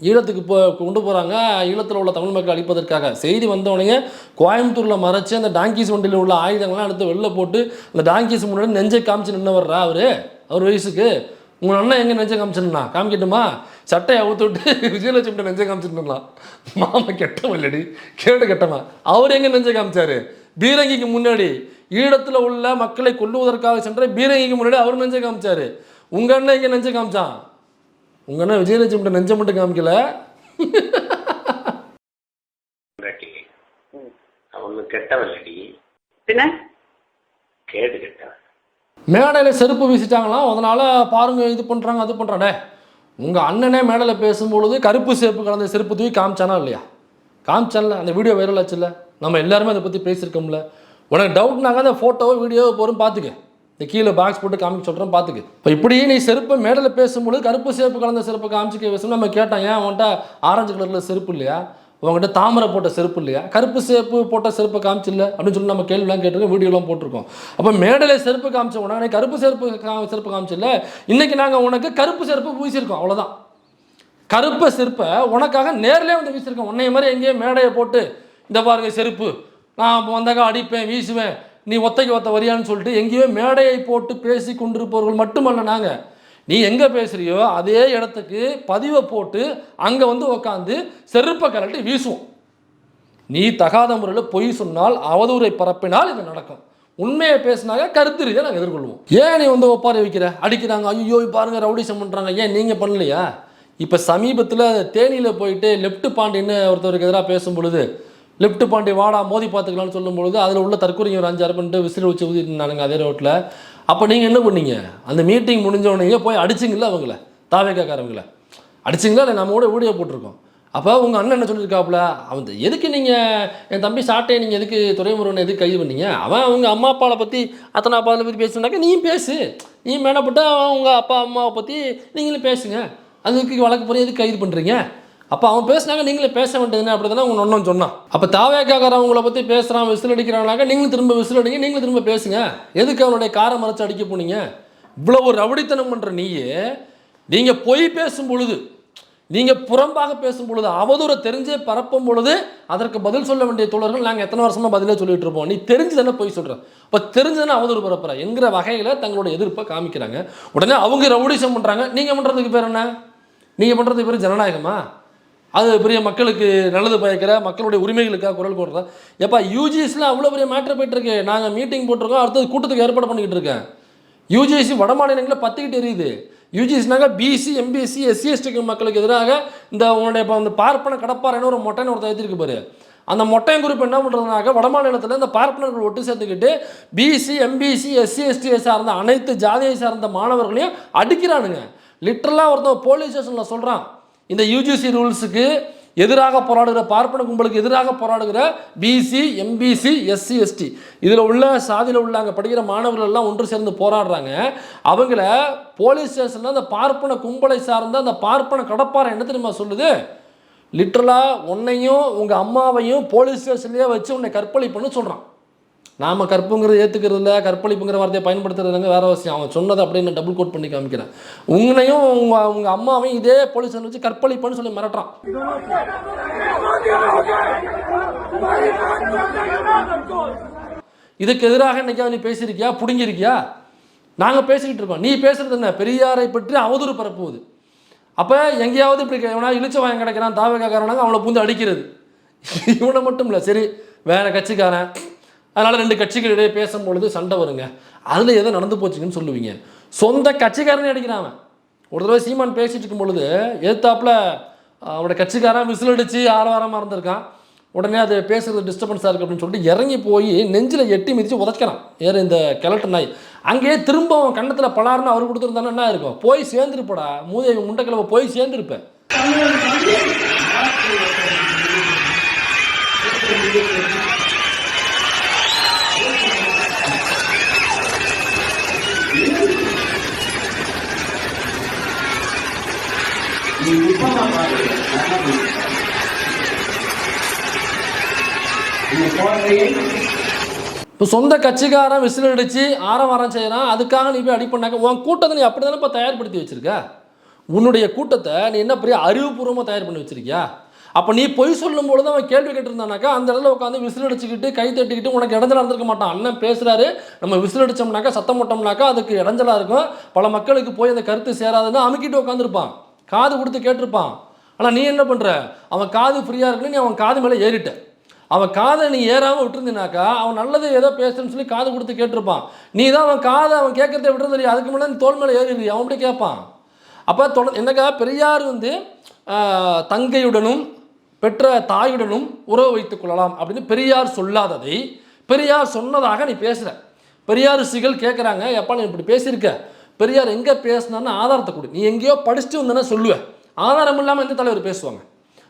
ஈழத்துக்கு கொண்டு போகிறாங்க, ஈழத்தில் உள்ள தமிழ் மக்கள் அழிப்பதற்காக. செய்தி வந்தவனைங்க கோயம்புத்தூரில் மறைச்சி அந்த டாங்கிஸ் வண்டியில் உள்ள ஆயுதங்கள்லாம் எடுத்து வெளில போட்டு அந்த டாங்கிஸ் முன்னாடி நெஞ்சை காமிச்சு நின்று வர்றா அவர் வயசுக்கு. உங்கள் அண்ணன் எங்கே நெஞ்சை காமிச்சுன்னா காமிக்கட்டுமா? சட்டையை அவுத்து விட்டு விஜயலட்சுமி நெஞ்சை காமிச்சிருந்துடலாம். மாமா கெட்டவன் இல்லடி, கேடு கெட்டவன். அவர் எங்கே நெஞ்சை காமிச்சாரு? பீரங்கிக்கு முன்னாடி, ஈழத்தில் உள்ள மக்களை கொல்லுவதற்காக சென்ற பீரங்கிக்கு முன்னாடி அவர் நெஞ்சை காமிச்சாரு. உங்கள் அண்ணன் எங்கே நெஞ்சை காமிச்சான்? உங்கள் அண்ணன் விஜயலட்சுமி நெஞ்சை மட்டும் காமிக்கல. அவனு கெட்டவல்லடி, பின்ன கேடு கெட்டவன். மேடையில் செருப்பு வீசிட்டாங்களாம், அதனால் பாருங்க இது பண்ணுறாங்க அது பண்ணுறானே. உங்கள் அண்ணனே மேடையில் பேசும்பொழுது கருப்பு செருப்பு கலந்த செருப்பு தூக்கி காமிச்சானா இல்லையா? காமிச்சான்ல, அந்த வீடியோ வைரல் ஆச்சுல்ல, நம்ம எல்லாருமே அதை பற்றி பேசியிருக்கோம்ல. உனக்கு டவுட்னாங்க அந்த ஃபோட்டோவோ வீடியோவோ போகிறோம் பார்த்துக்க, இந்த கீழே பாக்ஸ் போட்டு காமிக்க சொல்கிறேன் பார்த்துக்கு. இப்போ இப்படியே நீ செருப்பை மேடையில் பேசும்பொழுது கருப்பு செருப்பு கலந்த செருப்பை காமிச்சிக்க பேசணும். நம்ம கேட்டோம், ஏன் உன்கிட்ட ஆரஞ்சு கலரில் செருப்பு இல்லையா, உங்கள்கிட்ட தாமரை போட்ட செருப்பு இல்லையா, கருப்பு செருப்பு போட்ட செருப்பை காமிச்சில்ல அப்படின்னு சொல்லி நம்ம கேள்விலாம் கேட்டிருக்கோம், வீடியோலாம் போட்டிருக்கோம். அப்போ மேடையில் செருப்பு காமிச்ச உடனே கருப்பு செருப்பு காமிச்சில்ல, இன்றைக்கி நாங்கள் உனக்கு கருப்பு செருப்பு வீசியிருக்கோம், அவ்வளோதான். கருப்பு செருப்பை உனக்காக நேரிலே வந்து வீசியிருக்கோம். உன்னைய மாதிரி எங்கேயோ மேடையை போட்டு இந்த பாருங்க செருப்பு, நான் வந்தாக்கா அடிப்பேன் வீசுவேன், நீ ஒத்தைக்கு ஒத்த வரியான்னு சொல்லிட்டு எங்கேயோ மேடையை போட்டு பேசி கொண்டிருப்பவர்கள் மட்டுமல்ல நாங்கள். நீ எங்கே பேசுகிறியோ அதே இடத்துக்கு பதிவை போட்டு அங்கே வந்து உக்காந்து செருப்பை கலட்டி வீசுவோம். நீ தகாத முறையில் பொய் சொன்னால், அவதூறை பரப்பினால் இது நடக்கும். உண்மையை பேசினாக்க கருத்து ரீதியாக நாங்கள் எதிர்கொள்வோம். ஏன் நீ வந்து ஒப்பாரி வைக்கிற, அடிக்கிறாங்க, ஐயோ பாருங்கள் ரவுடிசம் பண்ணுறாங்க, ஏன் நீங்கள் பண்ணலையா? இப்போ சமீபத்தில் தேனியில் போயிட்டு லெஃப்ட் பாண்டின்னு ஒருத்தருக்கு எதிராக பேசும் பொழுது, லெஃப்ட் பாண்டி வாடா மோதி பார்த்துக்கலான்னு சொல்லும் பொழுது அதில் உள்ள தற்கொலைங்க ஒரு 5-6 பண்ணிட்டு விசில் வச்சு ஊதிட்டுனானுங்க அதே ரோட்டில். அப்போ நீங்கள் என்ன பண்ணீங்க? அந்த மீட்டிங் முடிஞ்சவனே போய் அடிச்சிங்களா? அவங்கள தாவேக்காரவங்கள அடிச்சிங்களா? இல்லை நம்ம கூட வீடியோ போட்டிருக்கோம். அப்போ உங்கள் அண்ணன் என்ன சொல்லியிருக்காப்புல, அவன் எதுக்கு நீங்கள் என் தம்பி சாட்டையை நீங்கள் எதுக்கு துறைமுருகனை எதுக்கு கைது பண்ணீங்க? அவன் அவங்க அம்மா அப்பாவை பற்றி அத்தனை அப்பாவை பற்றி பேசுனாக்க நீயும் பேசு, நீ மேனப்பட்டு அவங்க அப்பா அம்மாவை பற்றி நீங்களும் பேசுங்க, அதுக்கு வழக்கு போய் எதுக்கு கைது பண்ணுறீங்க? அப்போ அவன் பேசினாங்க நீங்களே பேச வேண்டியதுன்னு அப்படி தானே அவங்க ஒன்றும் சொன்னான். அப்போ தாவேக்காரவங்களை பற்றி பேசுகிறான், விசில் அடிக்கிறானாக்க நீங்களும் திரும்ப விசில் அடிங்க, நீங்களும் திரும்ப பேசுங்க. எதுக்கு அவனுடைய காரை மறைச்சு அடிக்க போனீங்க? இவ்வளோ ஒரு ரவுடித்தனம் பண்ணுற நீயே, நீங்கள் பொய் பேசும் பொழுது, நீங்கள் புறம்பாக பேசும் பொழுது, அவதூறை தெரிஞ்சே பரப்பும் பொழுது அதற்கு பதில் சொல்ல வேண்டிய தோழர்கள் நாங்கள் எத்தனை வருஷமாக பதிலே சொல்லிட்டு இருப்போம். நீ தெரிஞ்சு தானே பொய் சொல்கிற, இப்போ தெரிஞ்சு தானே அவதூறு பரப்புற என்கிற வகையில் தங்களோட எதிர்ப்பை காமிக்கிறாங்க. உடனே அவங்க ரவுடிசம் பண்ணுறாங்க. நீங்கள் பண்ணுறதுக்கு பேர் என்ன? நீங்கள் பண்ணுறதுக்கு பேர் ஜனநாயகமா? அது பெரிய மக்களுக்கு நல்லது பயக்கிற மக்களுடைய உரிமைகளுக்காக குரல் கொடுறதா? எப்போ யூஜிஎஸ்ல அவ்வளோ பெரிய மேட்ரு போயிட்டுருக்கு. நாங்கள் மீட்டிங் போட்டிருக்கோம், அடுத்தது கூட்டத்துக்கு ஏற்பாடு பண்ணிக்கிட்டு இருக்கேன். யூஜிஎஸ்சி வட மாநிலங்களில் பற்றிக்கிட்டு எரியுது. யூஜிஎஸ்னாங்க பிசி எம்பிஎஸ்சி எஸ்சி எஸ்டி மக்களுக்கு எதிராக இந்த உன்னுடைய இப்போ அந்த பார்ப்பன கடப்பாறைன்னு ஒரு மொட்டைன்னு ஒருத்தர் ஏற்றிருக்கு பாரு. அந்த மொட்டையன் குரூப் என்ன பண்ணுறதுனாக்க வட மாநிலத்தில் இந்த பார்ப்பனர்கள் ஒட்டு சேர்த்துக்கிட்டு பிசி எம்பிசி எஸ்சி எஸ்டியை சார்ந்த அனைத்து ஜாதியை சார்ந்த மாணவர்களையும் அடிக்கிறானுங்க. லிட்டரலாக ஒருத்தன் போலீஸ் ஸ்டேஷனில் சொல்கிறான், இந்த யூஜிசி ரூல்ஸுக்கு எதிராக போராடுகிற பார்ப்பன கும்பலுக்கு எதிராக போராடுகிற பிசி எம்பிசி எஸ்சி எஸ்டி இதில் உள்ள சாதியில் உள்ள அங்கே படிக்கிற மாணவர்கள் எல்லாம் ஒன்று சேர்ந்து போராடுறாங்க. அவங்கள போலீஸ் ஸ்டேஷனில் அந்த பார்ப்பன கும்பலை சார்ந்த அந்த பார்ப்பன கடப்பாறை என்ன தெரியுமா சொல்லுது? லிட்டரலாக உன்னையும் உங்கள் அம்மாவையும் போலீஸ் ஸ்டேஷன்லேயே வச்சு உன்னை கற்பழிப்புன்னு சொல்கிறான். நாம் கற்புங்கிறது ஏற்றுக்கிறது இல்லை, கற்பழிப்புங்கிற வார்த்தையை பயன்படுத்துறதுங்க வேறு விஷயம். அவன் சொன்னதை அப்படின்னு டபுள் கோட் பண்ணி காமிக்கிறேன். உங்களையும் உங்கள் அம்மாவையும் இதே போலீஸ் வச்சு கற்பழிப்புன்னு சொல்லி மிரட்டுறான். இதுக்கு எதிராக என்னைக்காவது நீ பேசியிருக்கியா, புடுங்கியிருக்கியா? நாங்கள் பேசிக்கிட்டு இருக்கோம். நீ பேசுறது என்ன? பெரியாரை பற்றி அவதூறு பரப்புவது. அப்போ எங்கேயாவது இப்படி இவனா இழிச்ச வாயம் கிடைக்கிறான் தாவேக்காரனாங்க அவனை பூந்து அடிக்கிறது. இவனை மட்டும் இல்லை, சரி வேறு கட்சிக்காரன், அதனால் 2 கட்சிகளிடையே பேசும்பொழுது சண்டை வருங்க, அதில் எதோ நடந்து போச்சுங்கன்னு சொல்லுவீங்க. சொந்த கட்சிக்காரனே அடிக்கிறான். ஒரு தடவை சீமான் பேசிகிட்டு இருக்கும் பொழுது எதிர்த்தாப்பில் அவனோட கட்சிக்காரன் விசில் அடித்து ஆரவாரமாக இருந்திருக்கான். உடனே அது பேசுகிறது டிஸ்டர்பன்ஸாக இருக்குது அப்படின்னு சொல்லிட்டு இறங்கி போய் நெஞ்சில் எட்டி மிதித்து உதைக்கிறான் ஏறு இந்த கிழட்டு நாய். அங்கேயே திரும்ப அவன் கண்ணத்தில் பலாருன்னு அவர் கொடுத்துருந்தானே என்ன இருக்கும்? போய் சேர்ந்துருப்படா மூதை முண்டைக்கிழமை போய் சேர்ந்துருப்பேன். இப்போ சொந்த கட்சிக்காரன் விசில் அடித்து ஆரவாரம் செய்கிறான், அதுக்காக நீ போய் அடி பண்ணாக்க உன் கூட்டத்தை நீ அப்படி தானே இப்போ தயார்படுத்தி வச்சுருக்க. உன்னுடைய கூட்டத்தை நீ என்ன பெரிய அறிவுபூர்வமாக தயார் பண்ணி வச்சுருக்கியா? அப்போ நீ பொய் சொல்லும் பொழுது அவன் கேள்வி கேட்டிருந்தானாக்கா அந்த இடத்துல உட்காந்து விசில் அடிச்சுக்கிட்டு கை தட்டிக்கிட்டு உனக்கு இடைஞ்சலாக இருந்திருக்க மாட்டான். அண்ணன் பேசுகிறாரு, நம்ம விசில் அடித்தோம்னாக்கா சத்தம் போட்டோம்னாக்கா அதுக்கு இடைஞ்சலாக இருக்கும், பல மக்களுக்கு போய் அந்த கருத்து சேராதுன்னு அமுக்கிட்டு உட்காந்துருப்பான். காது கொடுத்து கேட்டிருப்பான். ஆனால் நீ என்ன பண்ணுற, அவன் காது ஃப்ரீயாக இருக்குன்னு நீ அவன் காது மேலே ஏறிட்ட. அவன் காதை நீ ஏறாமல் விட்டுருந்தீனாக்கா அவன் நல்லது ஏதோ பேசுன்னு சொல்லி காது கொடுத்து கேட்டிருப்பான். நீ தான் அவன் காதை அவன் கேட்கறத விட்டுருந்தீ, அதுக்கு முன்னாடி நீ தோல் மேலே ஏறிடுறீ, அவன் அப்படி கேட்பான். அப்போ என்னக்கா பெரியார் வந்து தங்கையுடனும் பெற்ற தாயுடனும் உறவு வைத்துக் கொள்ளலாம் அப்படின்னு பெரியார் சொல்லாததை பெரியார் சொன்னதாக நீ பேசுகிற. பெரியார் ரிஷிகள் கேட்குறாங்க, எப்பா நீ இப்படி பேசியிருக்க, பெரியார் எங்கே பேசினான்னு ஆதாரத்தை கொடு. நீ எங்கேயோ படிச்சுட்டு வந்தேன்னா சொல்லுவேன். ஆதாரம் இல்லாமல் எந்த தலைவர் பேசுவாங்க?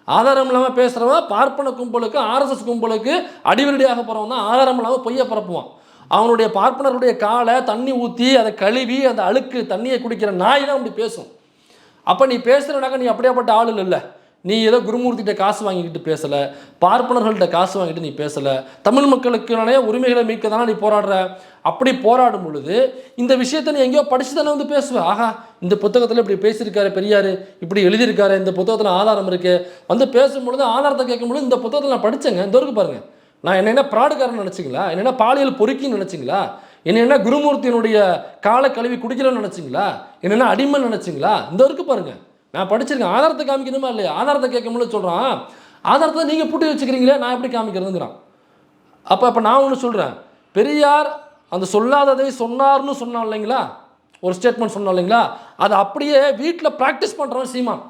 ஆதாரம் இல்லாமல் பேசுகிறவன் பார்ப்பன கும்பலுக்கு ஆர்எஸ்எஸ் கும்பலுக்கு அடிவரடியாக போகிறவன் தான் ஆதாரம் இல்லாமல் பொய்யை பரப்புவான். அவனுடைய பார்ப்பனருடைய காலை தண்ணி ஊற்றி அதை கழுவி அந்த அழுக்கு தண்ணியை குடிக்கிற நாய் தான் அப்படி பேசும். அப்போ நீ பேசுகிறனாக்கா நீ அப்படியாப்பட்ட ஆள் இல்லை. நீ ஏதோ குருமூர்த்திகிட்ட காசு வாங்கிக்கிட்டு பேசலை, பார்ப்பனர்கள்ட்ட காசு வாங்கிட்டு நீ பேசலை, தமிழ் மக்களுக்கான உரிமைகளை மீட்க தானே நீ போராடுற. அப்படி போராடும் பொழுது இந்த விஷயத்தை நீ எங்கேயோ படித்து தானே வந்து பேசுவேன். ஆஹா, இந்த புத்தகத்தில் இப்படி பேசியிருக்காரு பெரியார், இப்படி எழுதியிருக்காரு, இந்த புத்தகத்தில் ஆதாரம் இருக்குது வந்து பேசும்பொழுது ஆதாரத்தை கேட்கும்பொழுது இந்த புத்தகத்தில் நான் படித்தேங்க, இந்த வரைக்கும் பாருங்கள், நான் என்ன ப்ராடுக்காரன் நினச்சிங்களா, என்ன பாலியல் பொறுக்கின்னு நினச்சிங்களா, என்ன குருமூர்த்தியினுடைய காலை கழுவி குடிக்கலன்னு நினச்சிங்களா, என்ன அடிமை நினச்சிங்களா, இந்த வரைக்கும் பாருங்கள் நான் படிச்சிருக்கேன். ஆதாரத்தை காமிக்கணுமா இல்லையா? ஆதாரத்தை கேட்கும்போது சொல்கிறான், ஆதாரத்தை நீங்கள் பூட்டி வச்சுக்கிறீங்களே, நான் எப்படி காமிக்கிறதுங்கிறான். அப்போ நான் ஒன்று சொல்கிறேன், பெரியார் அந்த சொல்லாததை சொன்னார்னு சொன்னான் இல்லைங்களா, ஒரு ஸ்டேட்மெண்ட் சொன்னான் இல்லைங்களா, அதை அப்படியே வீட்டில் ப்ராக்டிஸ் பண்ணுறவன் சீமான்.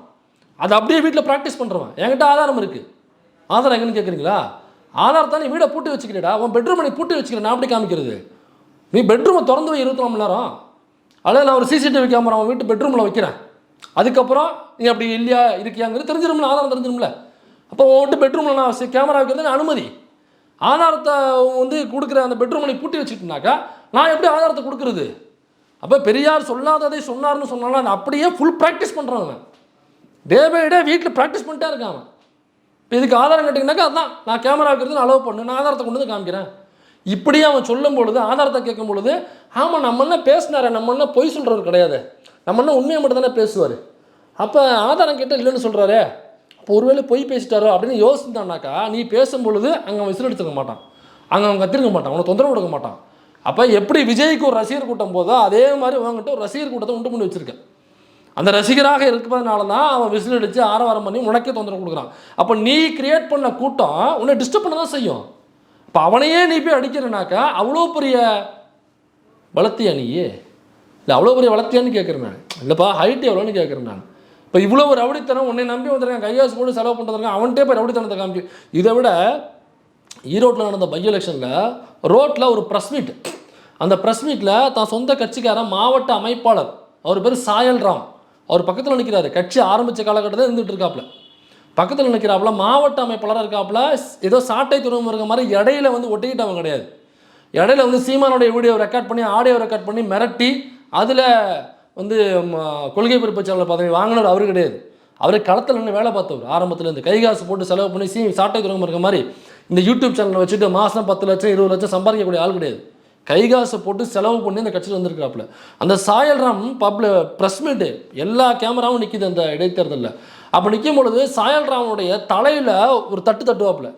அதை அப்படியே வீட்டில் ப்ராக்டிஸ் பண்ணுறவன். என்கிட்ட ஆதாரம் இருக்குது. ஆதாரம் எங்கன்னு கேட்குறீங்களா? ஆதாரத்தை நீ வீடை பூட்டி வச்சுக்கிறேடா, உன் பெட்ரூமை நீ பூட்டி வச்சுக்கிறேன், நான் அப்படி காமிக்கிறது? நீ பெட்ரூமை திறந்து வை 24 மணி நேரம். அல்லது நான் ஒரு சிசிடிவி கேமரா அவன் வீட்டு பெட்ரூமில் வைக்கிறேன், அதுக்கப்புறம் நீ அப்படி இல்லையா இருக்கியாங்கிறது தெரிஞ்சிடும்ல, ஆதாரம் தெரிஞ்சிடும்ல. அப்போ உன்ட்டு பெட்ரூமில் நான் கேமரா வைக்கிறது அனுமதி. ஆதாரத்தை வந்து கொடுக்குற அந்த பெட்ரூமை நீ பூட்டி வச்சுக்கிட்டனாக்கா நான் எப்படி ஆதாரத்தை கொடுக்குறது? அப்போ பெரியார் சொல்லாததை சொன்னார்னு சொன்னாலும் அதை அப்படியே ஃபுல் ப்ராக்டிஸ் பண்ணுறாங்க. டே பை டே வீட்டில் ப்ராக்டிஸ் பண்ணிட்டே இருக்காங்க. இப்போ இதுக்கு ஆதாரம் கேட்டிங்கனாக்கா அதுதான் நான் கேமரா வைக்கிறது அலோவ் பண்ணு, நான் ஆதாரத்தை கொண்டு வந்து காமிக்கிறேன். இப்படியே அவன் சொல்லும் பொழுது ஆதாரத்தை கேட்கும் பொழுது ஆமாம் நம்ம என்ன பேசினார, நம்ம என்ன பொய் சொல்கிறவர் கிடையாது, நம்ம என்ன உண்மையை மட்டும் தானே பேசுவார். அப்போ ஆதாரம் கேட்டால் இல்லைன்னு சொல்கிறாரே, இப்போ ஒருவேளை பொய் பேசிட்டாரோ அப்படின்னு யோசித்தானாக்கா நீ பேசும் பொழுது அங்கே அவன் விசில் எடுத்துக்க மாட்டான், அங்கே அவன் கத்திருக்க மாட்டான், அவனை தொந்தரவு கொடுக்க மாட்டான். அப்போ எப்படி விஜய்க்கு ஒரு ரசிகர் கூட்டம் போதோ அதே மாதிரி அவங்ககிட்ட ஒரு ரசிகர் கூட்டத்தை உண்டு பண்ணி வச்சுருக்கேன். அந்த ரசிகராக இருப்பதனால தான் அவன் விசில் அடித்து ஆரவாரம் பண்ணி உனக்கே தொந்தரவு கொடுக்குறான். அப்போ நீ கிரியேட் பண்ண கூட்டம் உன்னை டிஸ்டர்ப் பண்ண தான் செய்யும். இப்போ அவனையே நீ போய் அடிக்கிறனாக்கா அவ்வளோ பெரிய வளர்த்தியா நீ? இல்லை அவ்வளோ பெரிய வளர்த்தியான்னு கேட்குறேன் நான். இல்லைப்பா ஹைட் எவ்வளோன்னு கேட்குறேன் நான். இப்போ இவ்வளோ ஒரு ரவுடித்தனம் உன்னை நம்பி வந்துருக்கான், கையாசு போட்டு செலவு பண்ணுறதுங்க, அவன்கிட்டே போய் ரவுடித்தனத்தை காமிச்சு. இதை விட ஈரோட்டில் நடந்த பை எலெக்ஷனில் ரோட்டில் ஒரு ப்ரெஸ் மீட், அந்த ப்ரெஸ் மீட்டில் தான் சொந்த கட்சிக்காரன் மாவட்ட அமைப்பாளர் அவர் பேர் சாயல் ராம், அவர் பக்கத்தில் நிற்கிறாரு. கட்சி ஆரம்பித்த காலகட்டத்தில் இருந்துகிட்டு இருக்காப்புல, பக்கத்தில் நிற்கிறாப்புல, மாவட்ட அமைப்பாளராக இருக்காப்புல. ஏதோ சாட்டை துறைமுகம் இருக்க மாதிரி இடையில வந்து ஒட்டிக்கிட்டவங்க கிடையாது. இடையில வந்து சீமானுடைய வீடியோ ரெக்கார்ட் பண்ணி ஆடியோ ரெக்கார்ட் பண்ணி மிரட்டி அதில் வந்து கொள்கை பொறுப்பாளர் பதவி வாங்கினவர் அவர் கிடையாது. அவர் களத்தில் நின்று வேலை பார்த்தவர். ஆரம்பத்தில் இந்த கைகாசு போட்டு செலவு பண்ணி சாட்டை துறைமுகம் இருக்க மாதிரி இந்த யூடியூப் சேனலை வச்சுட்டு மாதம் 10 லட்சம் 20 லட்சம் சம்பாதிக்கக்கூடிய ஆள் கிடையாது. கைகாசு போட்டு செலவு பண்ணி இந்த கட்சியில் வந்திருக்காப்புல. அந்த சாயல்ராம் ப்ரெஸ் மீட்டு எல்லா கேமராவும் நிற்கிது அந்த இடைத்தேர்தலில். அப்போ நிற்கும் பொழுது சாயல்ராமனுடைய தலையில் ஒரு தட்டுவாப்புல.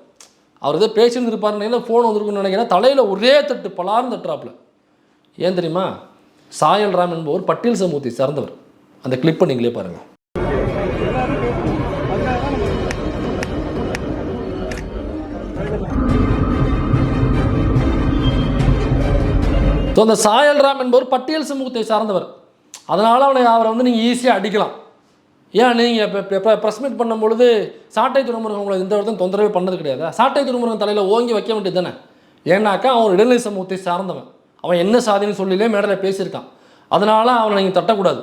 அவர் எதோ பேசின்னு இருப்பாருன்னு ஃபோன் வந்துருக்குன்னு நினைக்கிறேன். தலையில் ஒரே தட்டு பலார்னு தட்டுறாப்புல. ஏன் தெரியுமா? சாயல்ராம் என்பவர் பட்டியல் சமூகத்தை சார்ந்தவர். அந்த கிளிப்பை நீங்களே பாருங்கள். அந்த சாயல்ராம் என்பவர் பட்டியல் சமூகத்தை சார்ந்தவர். அதனால் அவரை வந்து நீங்கள் ஈஸியாக அடிக்கலாம். ஏன் நீங்கள் இப்போ ப்ரெஸ் மீட் பண்ணும்பொழுது சாட்டை துறைமுருகன் உங்களை இந்த இடத்துல தொந்தரவே பண்ணது கிடையாது. சாட்டை துறைமுருகன் தலையில் ஓங்கி வைக்க வேண்டியது தானே? ஏன்னாக்கா அவன் இடைநிலை சமூகத்தை சார்ந்தவன். அவன் என்ன சாதின்னு சொல்லிலே மேடையில் பேசியிருக்கான். அதனால் அவனை நீங்கள் தட்டக்கூடாது.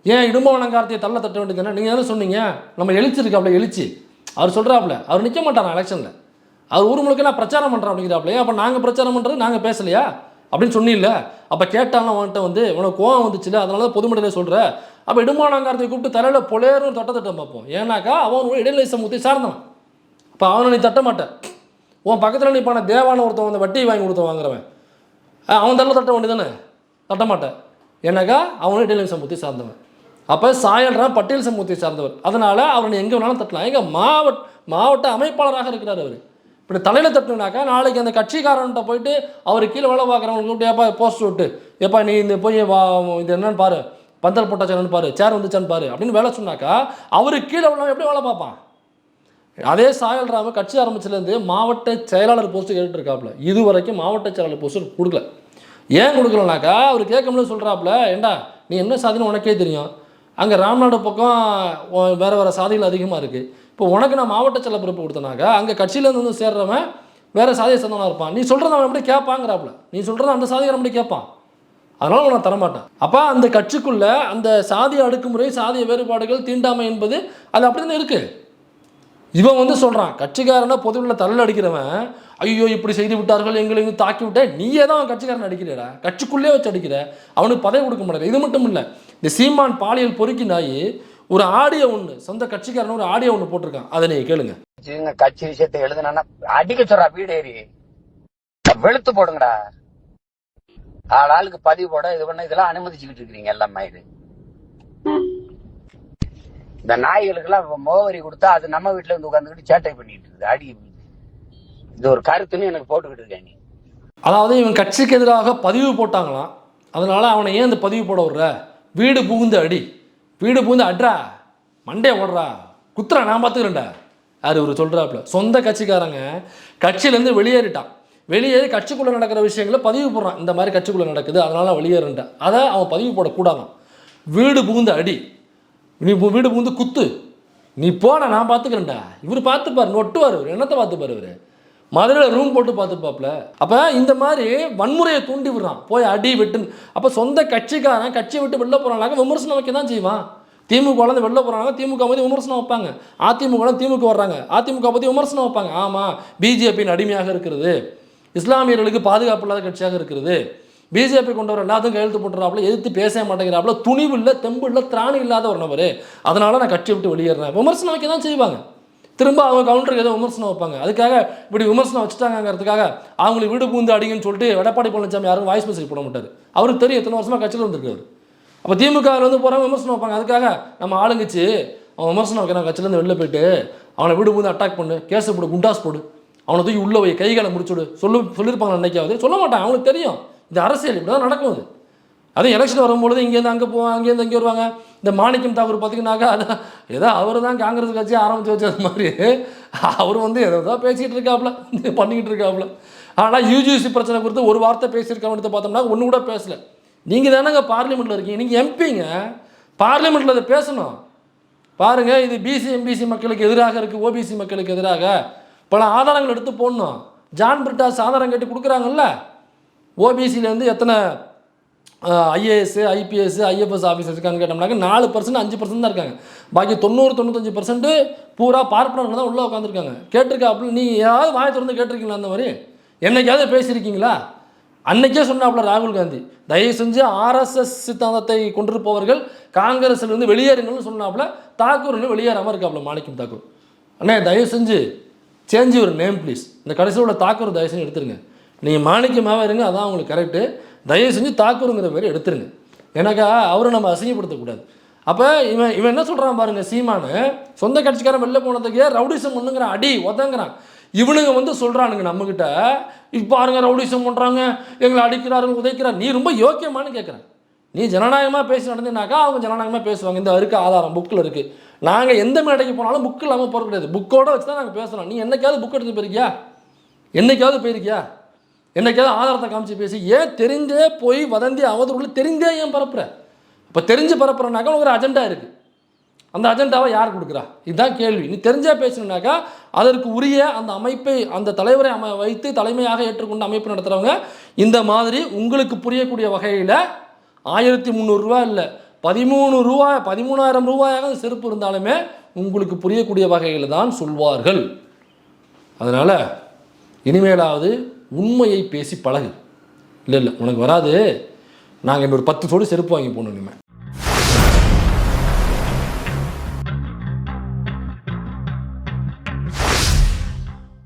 ஏன் இடும்பவனங்கார்த்தியை தட்ட வேண்டியது தானே? நீங்கள் தானே சொன்னீங்க நம்ம எழுச்சிருக்காப்புல, எழுச்சி அவர் சொல்கிறாப்புல, அவர் நிற்க மாட்டார் எலெக்ஷனில், அவர் ஊர் முழுக்க நான் பிரச்சாரம் பண்ணுறேன் அப்படிங்கிறாப்புலையே. அப்போ நாங்கள் பிரச்சாரம் பண்ணுறது நாங்கள் பேசலையா அப்படின்னு சொன்னில்ல? அப்போ கேட்டாலும் அவன்கிட்ட வந்து உனக்கு கோவம் வந்துச்சுல, அதனால தான் பொதுமடையில் சொல்கிற. அப்போ இடுமானங்காரத்தை கூப்பிட்டு தலையில் பொலேர்னு ஒரு தட்டை பார்ப்போம். ஏன்னாக்கா அவன் இடைநிலை சமூகத்தை சார்ந்தவன். அப்போ அவனை நீ தட்ட மாட்டேன். உன் பக்கத்தில் நீ பண்ண தேவான ஒருத்தன் வந்து வட்டி வாங்கி கொடுத்த வாங்குறவன், அவன் தள்ள தட்ட வேண்டியது தானே? தட்ட மாட்டேன். ஏன்னாக்கா அவனும் இடைநிலை சமூகத்தை சார்ந்தவன். அப்போ சாயல்ராம் பட்டியல் சமூகத்தை சார்ந்தவர். அதனால் அவனை எங்கே வேணாலும் தட்டலாம். எங்கள் மாவட்ட அமைப்பாளராக இருக்கிறார் அவர். இப்படி தலையில் தட்டுனாக்கா நாளைக்கு அந்த கட்சிக்காரன்ட்ட போயிட்டு அவர் கீழே வேலை பார்க்குறவங்களுக்கு கூப்பிட்டு ஏப்பா போஸ்ட் விட்டு ஏப்பா நீ இந்த போய் இது என்னன்னு பாரு, பந்தல் போட்டாச்சான்னு பாரு, சேர் வந்துச்சான்னு பாரு அப்படின்னு வேலை சொன்னாக்கா அவருக்கு கீழே உள்ளவன் எப்படி வேலை பார்ப்பான்? அதே சாயல் ராம கட்சி ஆரம்பிச்சிலேருந்து மாவட்ட செயலாளர் போஸ்ட்டு கேட்டுட்டு இருக்காப்புல. இது வரைக்கும் மாவட்ட செயலாளர் போஸ்ட்டு கொடுக்கல. ஏன் கொடுக்கலனாக்கா அவர் கேட்கும்போது சொல்கிறாப்புல, ஏண்டா நீ என்ன சாதின்னு உனக்கே தெரியும், அங்கே ராம்நாடு பக்கம் வேறு வேறு சாதிகள் அதிகமாக இருக்குது. இப்போ உனக்கு நான் மாவட்ட செயலர் பொறுப்பு கொடுத்தனாக்கா அங்கே கட்சியிலேருந்து வந்து சேர்றவன் வேறு சாதியை சேர்ந்தவனாக இருப்பான். நீ சொல்கிறத அவன் எப்படி கேட்பாங்கிறாப்புல. நீ சொல்கிறத அந்த சாதியை எப்படி கேட்பான்? அதனால் நான் தரமாட்டேன். அப்போ அந்த கட்சிக்குள்ளே அந்த சாதிய அடுக்குமுறை, சாதிய வேறுபாடுகள், தீண்டாமை என்பது அது அப்படி தானே இருக்குது. இவன் வந்து சொல்கிறான் கட்சிக்காரனா பொதுவில் தள்ள அடிக்கிறவன், ஐயோ இப்படி செய்து விட்டார்கள், எங்களை இங்கே தாக்கி விட்டேன், நீயே தான் அவன் கட்சிக்காரன் அடிக்கிறடா, கட்சிக்குள்ளே வச்சு அடிக்கிற, அவனுக்கு பதவி கொடுக்க மாட்டேன். இது மட்டும் இல்லை, இந்த சீமான் பாலியல் பொறுக்கி நாயி ஒரு ஆடியோ ஒன்று, சொந்த கட்சிக்காரன் ஒரு ஆடியோ ஒன்று போட்டிருக்கான், அதை நீங்கள் கேளுங்க. கட்சி விஷயத்தை எழுதுனா அடிக்க சொல்றா, வீடு ஏறி வெளுத்து போடுங்கடா, ஆளுக்கு பதிவு போட இது பண்ண, இதெல்லாம் அனுமதிச்சுக்கிட்டு இருக்கிறீங்க எல்லாமே. இது இந்த நாய்களுக்கெல்லாம் மோவரி கொடுத்தா அது நம்ம வீட்டுல இருந்து உட்காந்துக்கிட்டு சேட்டை பண்ணிட்டு இருக்குது. அடி இது ஒரு கருத்துன்னு எனக்கு போட்டுக்கிட்டு இருக்கேன். நீ அதாவது இவன் கட்சிக்கு எதிராக பதிவு போட்டாங்களாம், அதனால அவனை ஏன் இந்த பதிவு போட விடுற, வீடு புகுந்து அடி, வீடு புகுந்து அட்ரா, மண்டே ஓடுறா, குத்துறா, நான் பார்த்துக்கிறேன்டா, யார் இவர் சொல்கிறாப்புல. சொந்த கட்சிக்காரங்க கட்சியிலேருந்து வெளியேறிட்டான், வெளியேறி கட்சிக்குள்ளே நடக்கிற விஷயங்களை பதிவு போடுறான், இந்த மாதிரி கட்சிக்குள்ளே நடக்குது அதனால நான் வெளியேறிட்டான். அதை அவன் பதிவு போடக்கூடாதான். வீடு புகுந்து அடி, நீ வீடு புகுந்து குத்து, நீ போன நான் பார்த்துக்கிறேன்டா, இவர் பார்த்துப்பார், நொட்டுவார், இவர் என்னத்தை பார்த்துப்பார், இவர் மதுரையில் ரூம் போட்டு பார்த்துப்பாப்புல. அப்போ இந்த மாதிரி வன்முறையை தூண்டி விடுறான், போய் அடி வெட்டுன்னு. அப்போ சொந்த கட்சிக்காரன் கட்சியை விட்டு வெளில போகிறாங்க, விமர்சனம் வைக்க தான் செய்வான். திமுக வெளில போகிறாங்க, திமுக பற்றி விமர்சனம் வைப்பாங்க. அதிமுக திமுக வர்றாங்க, அதிமுக பற்றி விமர்சனம் வைப்பாங்க. ஆமாம், பிஜேபியின் அடிமையாக இருக்கிறது, இஸ்லாமியர்களுக்கு பாதுகாப்பு இல்லாத கட்சியாக இருக்கிறது, பிஜேபி கொண்டவர் எல்லாத்தையும் கையெழுத்து போட்டுறாப்புல, எதிர்த்து பேச மாட்டேங்கிறாப்புல, துணிவு இல்லை, தெம்பு இல்லை, திராணி இல்லாத ஒரு நபர், அதனால நான் கட்சியை விட்டு வெளியேறேன். விமர்சனம் வைக்க தான் செய்வாங்க. திரும்ப அவங்க கவுண்டருக்கு ஏதோ விமர்சனம் வைப்பாங்க. அதுக்காக இப்படி விமர்சனம் வச்சுட்டாங்கிறதுக்காக அவங்களுக்கு வீடு பூந்து அடிங்கன்னு சொல்லிட்டு எடப்பாடி பழனிசாமி யாரும் வாய்ஸ் மெசேஜ் போட மாட்டார். அவருக்கு தெரியும் எத்தனை வருஷமாக கட்சியில் வந்துருக்காரு. அப்போ திமுக வந்து போகிறவங்க விமர்சனம் வைப்பாங்க. அதுக்காக நம்ம ஆளுங்கச்சு அவன் விமர்சனம் வைக்கிறான், கட்சியிலேருந்து வெளில போயிட்டு அவனை வீடு பூந்து அட்டாக் பண்ணு, கேஸ் போடு, குண்டாஸ் போடு, அவனை தூக்கி உள்ள போய் கைகளை முடிச்சுடு சொல்லியிருப்பாங்க. நினைக்காவது சொல்ல மாட்டான், அவங்களுக்கு தெரியும் இந்த அரசியல் இப்படி தான் நடக்கும். அதுவும் எலெக்ஷன் வரும்பொழுது இங்கேருந்து அங்கே போவாங்க, அங்கேருந்து அங்கே வருவாங்க. இந்த மாணிக்கம் தாக்கூர் பார்த்திங்கனாக்கா அதான் ஏதோ அவர் தான் காங்கிரஸ் கட்சி ஆரம்பித்து வச்சது மாதிரி அவர் வந்து ஏதோ தான் பேசிகிட்டு இருக்காப்புல, பண்ணிக்கிட்டு இருக்காப்புல. ஆனால் யூஜிசி பிரச்சனை குறித்து ஒரு வார்த்தை பேசியிருக்கான்னு பார்த்தோம்னா ஒன்று கூட பேசலை. நீங்கள் தானேங்க பார்லிமெண்ட்டில் இருக்கீங்க, நீங்கள் எம்பிங்க, பார்லிமெண்ட்டில் அதை பேசணும். பாருங்கள், இது பிசி எம்பிசி மக்களுக்கு எதிராக இருக்குது, ஓபிசி மக்களுக்கு எதிராக பல ஆதாரங்கள் எடுத்து போடணும். ஜான் பிரிட்டாஸ் ஆதாரம் கேட்டு கொடுக்குறாங்கல்ல, ஓபிசியிலேருந்து எத்தனை ஐஏஎஸ், ஐபிஎஸ், ஐஎஃப்எஸ் ஆஃபீஸர் இருக்கான்னு கேட்டோம்னாக்க 4%, 5% தான் இருக்காங்க. பாக்கி 90-95% பூரா பார்ப்பனர்கள் தான் உள்ளே உட்காந்துருக்காங்க. கேட்டிருக்காப்புல, நீ ஏதாவது வாயை திறந்து கேட்டிருக்கீங்களா? அந்த மாதிரி என்னைக்காவது பேசியிருக்கீங்களா? அன்னைக்கே சொன்னாப்புல ராகுல் காந்தி, தயவு செஞ்சு ஆர்எஸ்எஸ் சித்தாந்தத்தை கொண்டிருப்பவர்கள் காங்கிரஸ்லேருந்து வெளியேறுங்கள்னு சொன்னாப்புல. தாக்கூர்னு வெளியேறாமல் இருக்காப்புல மாணிக்கம் தாக்கூர். அண்ணே தயவு செஞ்சு சேஞ்ச் யுவர் நேம் ப்ளீஸ், இந்த கடைசியில் உள்ள தாக்கூர் தயவு செஞ்சு எடுத்துருங்க. நீங்கள் மாணிக்கமாக இருங்க, அதான் உங்களுக்கு கரெக்டு. தயவு செஞ்சு தாக்கூருங்கிற பேர் எடுத்துருங்க. ஏன்னாக்கா அவரை நம்ம அசிங்கப்படுத்தக்கூடாது. அப்போ இவன் என்ன சொல்கிறான் பாருங்கள், சீமானு சொந்த கட்சிக்காரன் வெளில போனதுக்கே ரவுடிசம் பண்ணுங்கிறான், அடி உதங்குறான். இவனுங்க வந்து சொல்கிறானுங்க நம்மக்கிட்ட, இப்போ பாருங்க ரவுடிசம் பண்ணுறாங்க, எங்களை அடிக்கிறார்கள், உதைக்கிறார். நீ ரொம்ப யோக்கியமானு கேட்குறேன். நீ ஜனநாயகமாக பேசி நடந்தீங்கன்னாக்கா அவங்க ஜனநாயகமாக பேசுவாங்க. இந்த இருக்க ஆதாரம் புக்கில் இருக்குது. நாங்கள் எந்த மேடைக்கு போனாலும் புக்கு இல்லாமல் போகிற கிடையாது, புக்கோடு வச்சு தான் நாங்கள் பேசுகிறோம். நீ என்னைக்காவது புக் எடுத்து போயிருக்கியா? என்னைக்காவது போயிருக்கியா? என்னைக்காவது ஆதாரத்தை காமிச்சு பேசி ஏன் தெரிஞ்சே போய் வதந்தி அவதூறுல தெரிந்தே ஏன் பரப்புற? இப்போ தெரிஞ்சு பரப்புறனாக்கா ஒரு அஜெண்டா இருக்குது. அந்த அஜெண்டாவை யார் கொடுக்குறா? இதுதான் கேள்வி. நீ தெரிஞ்சே பேசணுன்னாக்கா அதற்கு உரிய அந்த அமைப்பை, அந்த தலைவரை வைத்து தலைமையாக ஏற்றுக்கொண்டு அமைப்பு நடத்துகிறவங்க இந்த மாதிரி உங்களுக்கு புரியக்கூடிய வகையில் 1300 ரூபா இல்லை 13,000 ரூபாயாக செருப்பு இருந்தாலுமே உங்களுக்கு புரியக்கூடிய வகையில் தான் சொல்வார்கள். அதனால் இனிமேலாவது உண்மையை பேசி பழகு. இல்லை உனக்கு வராது, நாங்கள் இன்னொரு 10 சோடு செருப்பு வாங்கி போகணும் இனிமேல்.